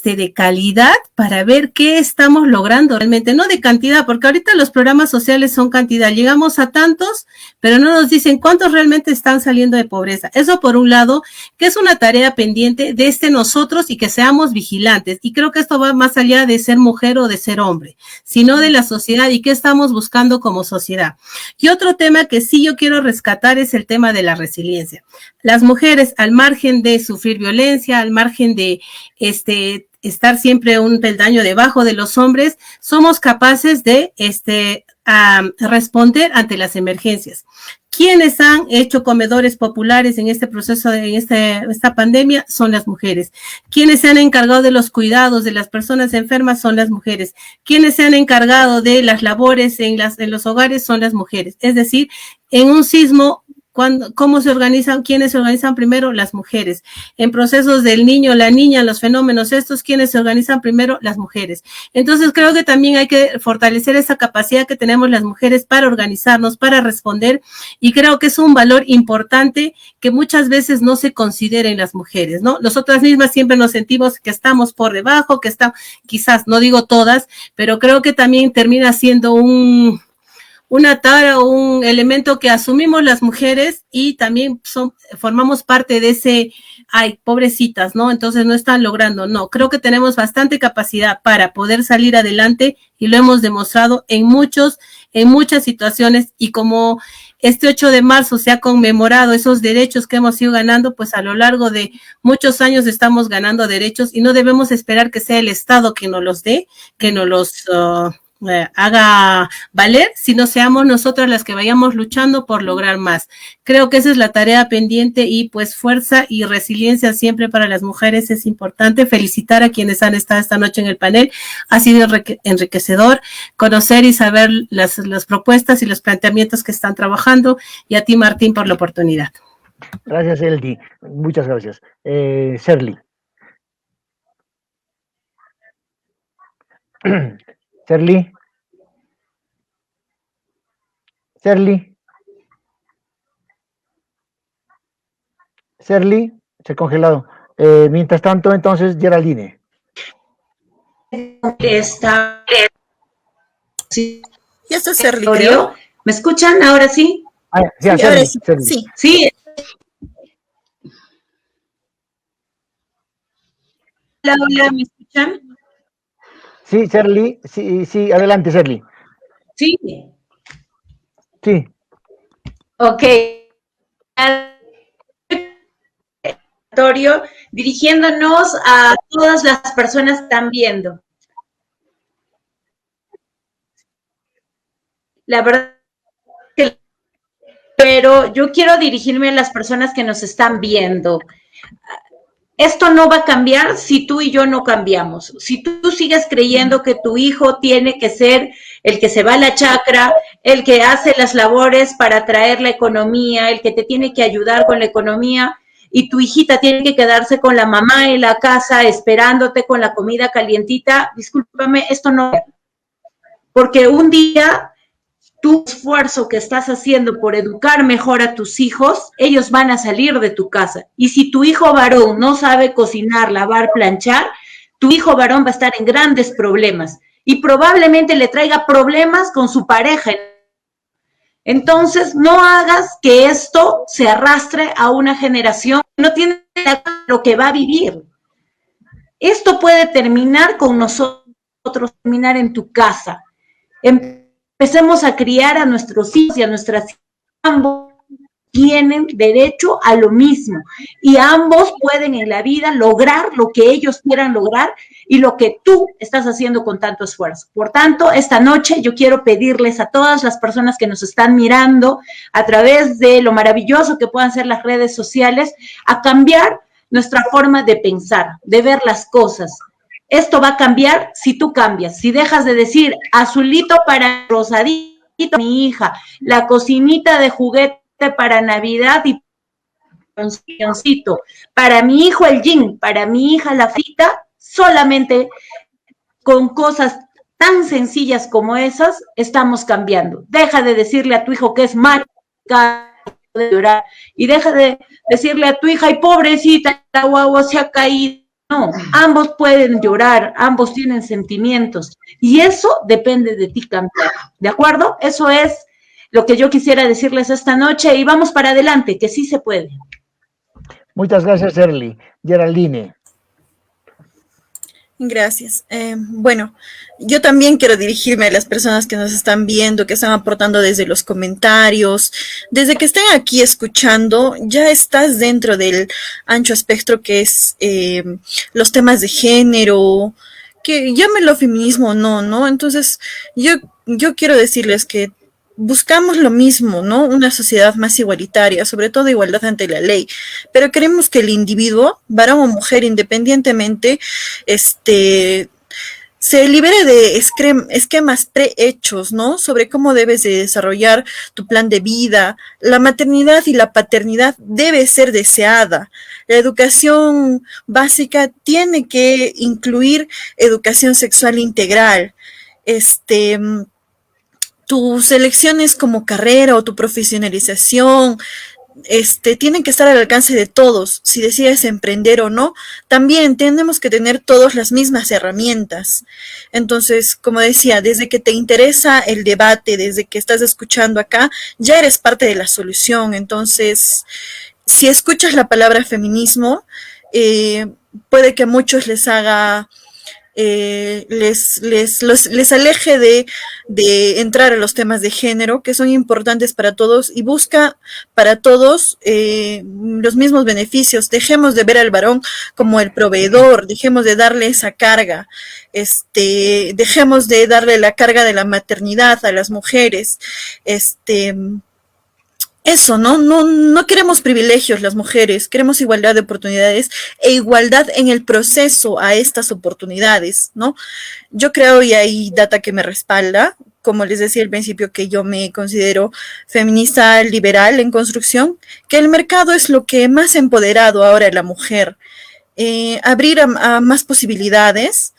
de calidad para ver qué estamos logrando realmente, no de cantidad, porque ahorita los programas sociales son cantidad, llegamos a tantos, pero no nos dicen cuántos realmente están saliendo de pobreza. Eso por un lado, que es una tarea pendiente de nosotros y que seamos vigilantes, y creo que esto va más allá de ser mujer o de ser hombre, sino de la sociedad y qué estamos buscando como sociedad. Y otro tema que sí yo quiero rescatar es el tema de la resiliencia. Las mujeres, al margen de sufrir violencia, al margen de estar siempre un peldaño debajo de los hombres, somos capaces de responder ante las emergencias. ¿Quiénes han hecho comedores populares en este proceso, esta pandemia? Son las mujeres. ¿Quiénes se han encargado de los cuidados de las personas enfermas? Son las mujeres. ¿Quiénes se han encargado de las labores en los hogares? Son las mujeres. Es decir, en un sismo, ¿cómo se organizan? ¿Quiénes se organizan primero? Las mujeres. En procesos del niño, la niña, los fenómenos estos, ¿quiénes se organizan primero? Las mujeres. Entonces creo que también hay que fortalecer esa capacidad que tenemos las mujeres para organizarnos, para responder, y creo que es un valor importante que muchas veces no se considera en las mujeres, ¿no? Nosotras mismas siempre nos sentimos que estamos por debajo, que estamos, quizás, no digo todas, pero creo que también termina siendo una tara o un elemento que asumimos las mujeres y también formamos parte de ese, ay, pobrecitas, ¿no? Entonces no están logrando, no, creo que tenemos bastante capacidad para poder salir adelante y lo hemos demostrado en muchas situaciones, y como este 8 de marzo se ha conmemorado esos derechos que hemos ido ganando, pues a lo largo de muchos años estamos ganando derechos y no debemos esperar que sea el Estado quien nos los dé, que nos los haga valer, sino seamos nosotras las que vayamos luchando por lograr más. Creo que esa es la tarea pendiente, y pues fuerza y resiliencia siempre para las mujeres es importante. Felicitar a quienes han estado esta noche en el panel, ha sido enriquecedor conocer y saber las propuestas y los planteamientos que están trabajando, y a ti, Martín, por la oportunidad. Gracias, Eldi, muchas gracias. Shirley. Shirley, se ha congelado. Mientras tanto, entonces, Geraldine. Está, sí, Ya está Serly, creo. ¿Me escuchan ahora sí? Sí, Sí, ahora sí. Serly. Sí. Hola, hola, ¿me escuchan? Sí, Serly, sí, adelante, Serly. Sí. Sí. Ok. Dirigiéndonos a todas las personas que están viendo. La verdad que, pero yo quiero dirigirme a las personas que nos están viendo. Esto no va a cambiar si tú y yo no cambiamos. Si tú sigues creyendo que tu hijo tiene que ser el que se va a la chacra, el que hace las labores para traer la economía, el que te tiene que ayudar con la economía, y tu hijita tiene que quedarse con la mamá en la casa esperándote con la comida calientita, discúlpame, esto no. Porque un día tu esfuerzo que estás haciendo por educar mejor a tus hijos, ellos van a salir de tu casa. Y si tu hijo varón no sabe cocinar, lavar, planchar, tu hijo varón va a estar en grandes problemas y probablemente le traiga problemas con su pareja. Entonces, no hagas que esto se arrastre a una generación que no tiene lo que va a vivir. Esto puede terminar con nosotros, terminar en tu casa. Empecemos a criar a nuestros hijos y a nuestras hijas. Ambos tienen derecho a lo mismo y ambos pueden en la vida lograr lo que ellos quieran lograr y lo que tú estás haciendo con tanto esfuerzo. Por tanto, esta noche yo quiero pedirles a todas las personas que nos están mirando a través de lo maravilloso que puedan ser las redes sociales, a cambiar nuestra forma de pensar, de ver las cosas. Esto va a cambiar si tú cambias, si dejas de decir azulito para rosadito, mi hija, la cocinita de juguete para Navidad y para mi hijo el jean, para mi hija la fita, solamente con cosas tan sencillas como esas estamos cambiando. Deja de decirle a tu hijo que es macho de llorar y deja de decirle a tu hija, y pobrecita, la guagua se ha caído. No, ambos pueden llorar, ambos tienen sentimientos y eso depende de ti cambiar, ¿de acuerdo? Eso es lo que yo quisiera decirles esta noche y vamos para adelante, que sí se puede. Muchas gracias, Serly. Geraldine. Gracias. Bueno, yo también quiero dirigirme a las personas que nos están viendo, que están aportando desde los comentarios, desde que estén aquí escuchando, ya estás dentro del ancho espectro que es los temas de género, que llámelo feminismo o no, ¿no? Entonces, yo quiero decirles que buscamos lo mismo, ¿no? Una sociedad más igualitaria, sobre todo igualdad ante la ley, pero queremos que el individuo, varón o mujer, independientemente, se libere de esquemas prehechos, ¿no? Sobre cómo debes de desarrollar tu plan de vida. La maternidad y la paternidad debe ser deseada. La educación básica tiene que incluir educación sexual integral. Tus elecciones como carrera o tu profesionalización, tienen que estar al alcance de todos, si decides emprender o no. También tenemos que tener todas las mismas herramientas. Entonces, como decía, desde que te interesa el debate, desde que estás escuchando acá, ya eres parte de la solución. Entonces, si escuchas la palabra feminismo, puede que a muchos les haga... les aleje de entrar a los temas de género que son importantes para todos y busca para todos los mismos beneficios. Dejemos de ver al varón como el proveedor, dejemos de darle esa carga, dejemos de darle la carga de la maternidad a las mujeres, eso, ¿no? No queremos privilegios las mujeres, queremos igualdad de oportunidades e igualdad en el proceso a estas oportunidades, ¿no? Yo creo, y hay data que me respalda, como les decía al principio, que yo me considero feminista liberal en construcción, que el mercado es lo que más ha empoderado ahora a la mujer. Abrir a más posibilidades,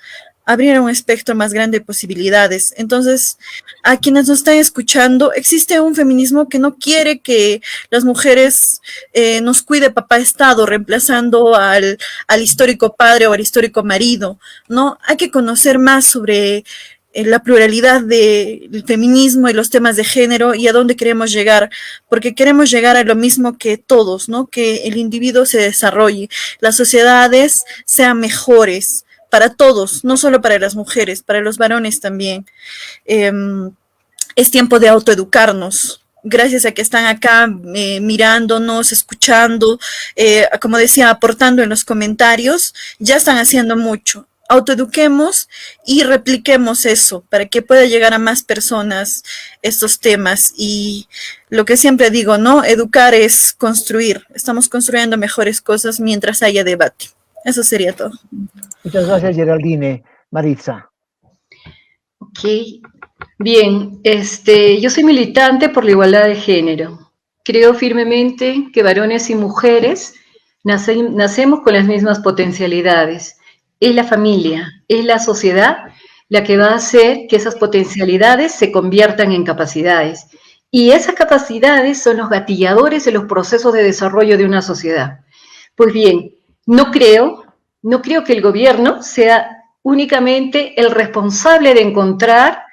abrir a un espectro más grande de posibilidades. Entonces, a quienes nos están escuchando, existe un feminismo que no quiere que las mujeres nos cuide papá Estado, reemplazando al histórico padre o al histórico marido, ¿no? Hay que conocer más sobre la pluralidad del feminismo y los temas de género y a dónde queremos llegar, porque queremos llegar a lo mismo que todos, ¿no? Que el individuo se desarrolle, las sociedades sean mejores para todos, no solo para las mujeres, para los varones también. Es tiempo de autoeducarnos. Gracias a que están acá mirándonos, escuchando, como decía, aportando en los comentarios, ya están haciendo mucho. Autoeduquemos y repliquemos eso para que pueda llegar a más personas estos temas. Y lo que siempre digo, ¿no? Educar es construir. Estamos construyendo mejores cosas mientras haya debate. Eso sería todo. Muchas gracias, Geraldine. Maritza. Ok, bien, yo soy militante por la igualdad de género. Creo firmemente que varones y mujeres nacemos con las mismas potencialidades. Es la familia, es la sociedad la que va a hacer que esas potencialidades se conviertan en capacidades. Y esas capacidades son los gatilladores de los procesos de desarrollo de una sociedad. Pues bien, no creo que el gobierno sea únicamente el responsable de encontrar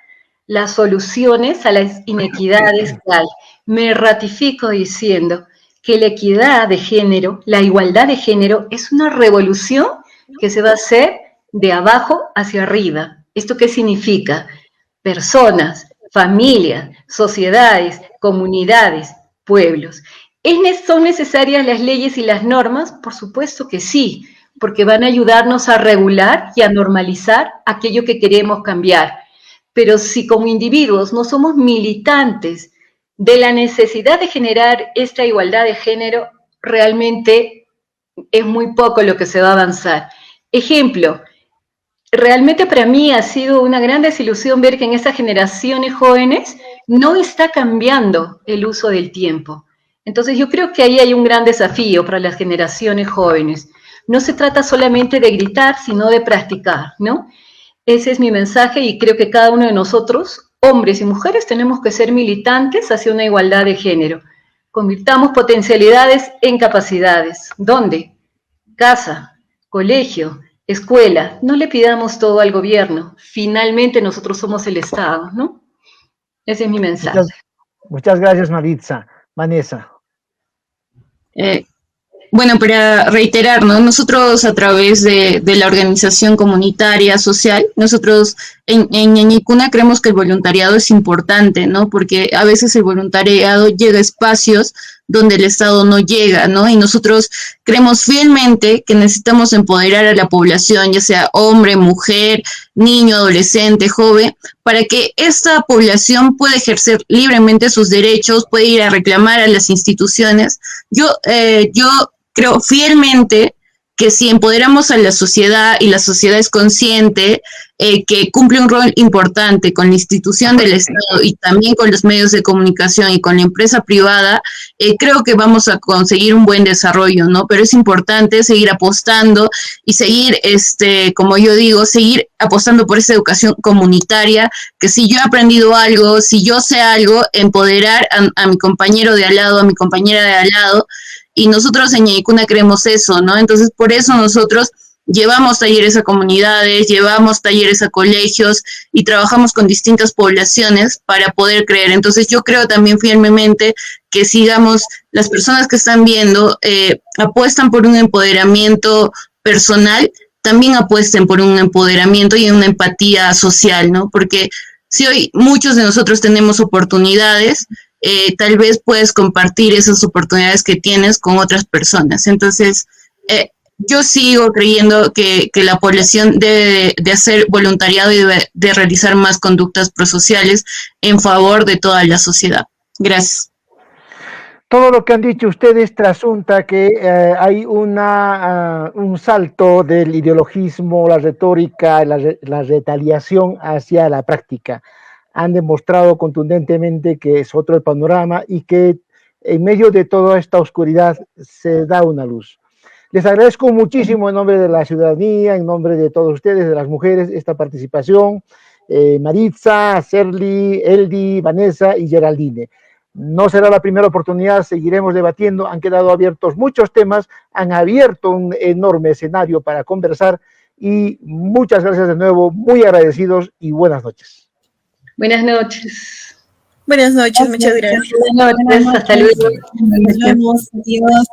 las soluciones a las inequidades que hay. Me ratifico diciendo que la equidad de género, la igualdad de género, es una revolución que se va a hacer de abajo hacia arriba. ¿Esto qué significa? Personas, familias, sociedades, comunidades, pueblos. ¿Son necesarias las leyes y las normas? Por supuesto que sí, porque van a ayudarnos a regular y a normalizar aquello que queremos cambiar. Pero si como individuos no somos militantes de la necesidad de generar esta igualdad de género, realmente es muy poco lo que se va a avanzar. Ejemplo, realmente para mí ha sido una gran desilusión ver que en estas generaciones jóvenes no está cambiando el uso del tiempo. Entonces yo creo que ahí hay un gran desafío para las generaciones jóvenes. No se trata solamente de gritar, sino de practicar, ¿no? Ese es mi mensaje y creo que cada uno de nosotros, hombres y mujeres, tenemos que ser militantes hacia una igualdad de género. Convirtamos potencialidades en capacidades. ¿Dónde? Casa, colegio, escuela. No le pidamos todo al gobierno. Finalmente nosotros somos el Estado, ¿no? Ese es mi mensaje. Muchas gracias, Maritza. Vanessa. Bueno, para reiterar, ¿no? Nosotros a través de la organización comunitaria, social, nosotros en Ñañicuna creemos que el voluntariado es importante, ¿no? Porque a veces el voluntariado llega a espacios donde el Estado no llega, ¿no? Y nosotros creemos fielmente que necesitamos empoderar a la población, ya sea hombre, mujer, niño, adolescente, joven, para que esta población pueda ejercer libremente sus derechos, pueda ir a reclamar a las instituciones. Yo creo fielmente que si empoderamos a la sociedad y la sociedad es consciente que cumple un rol importante con la institución del Estado y también con los medios de comunicación y con la empresa privada, creo que vamos a conseguir un buen desarrollo, ¿no? Pero es importante seguir apostando y seguir, como yo digo, seguir apostando por esa educación comunitaria, que si yo he aprendido algo, si yo sé algo, empoderar a mi compañero de al lado, a mi compañera de al lado. Y nosotros en Ñañicuna creemos eso, ¿no? Entonces, por eso nosotros llevamos talleres a comunidades, llevamos talleres a colegios y trabajamos con distintas poblaciones para poder creer. Entonces, yo creo también firmemente que sigamos, las personas que están viendo, apuestan por un empoderamiento personal, también apuesten por un empoderamiento y una empatía social, ¿no? Porque si hoy muchos de nosotros tenemos oportunidades, tal vez puedes compartir esas oportunidades que tienes con otras personas. Entonces, yo sigo creyendo que la población debe de hacer voluntariado y de realizar más conductas prosociales en favor de toda la sociedad. Gracias. Todo lo que han dicho ustedes trasunta que hay un salto del ideologismo, la retórica, la retaliación hacia la práctica. Han demostrado contundentemente que es otro el panorama y que en medio de toda esta oscuridad se da una luz. Les agradezco muchísimo en nombre de la ciudadanía, en nombre de todos ustedes, de las mujeres, esta participación. Maritza, Serly, Eldi, Vanessa y Geraldine. No será la primera oportunidad, seguiremos debatiendo. Han quedado abiertos muchos temas, han abierto un enorme escenario para conversar y muchas gracias de nuevo, muy agradecidos y buenas noches. Buenas noches. Buenas noches, muchas gracias. Buenas noches, hasta luego. Nos vemos, adiós.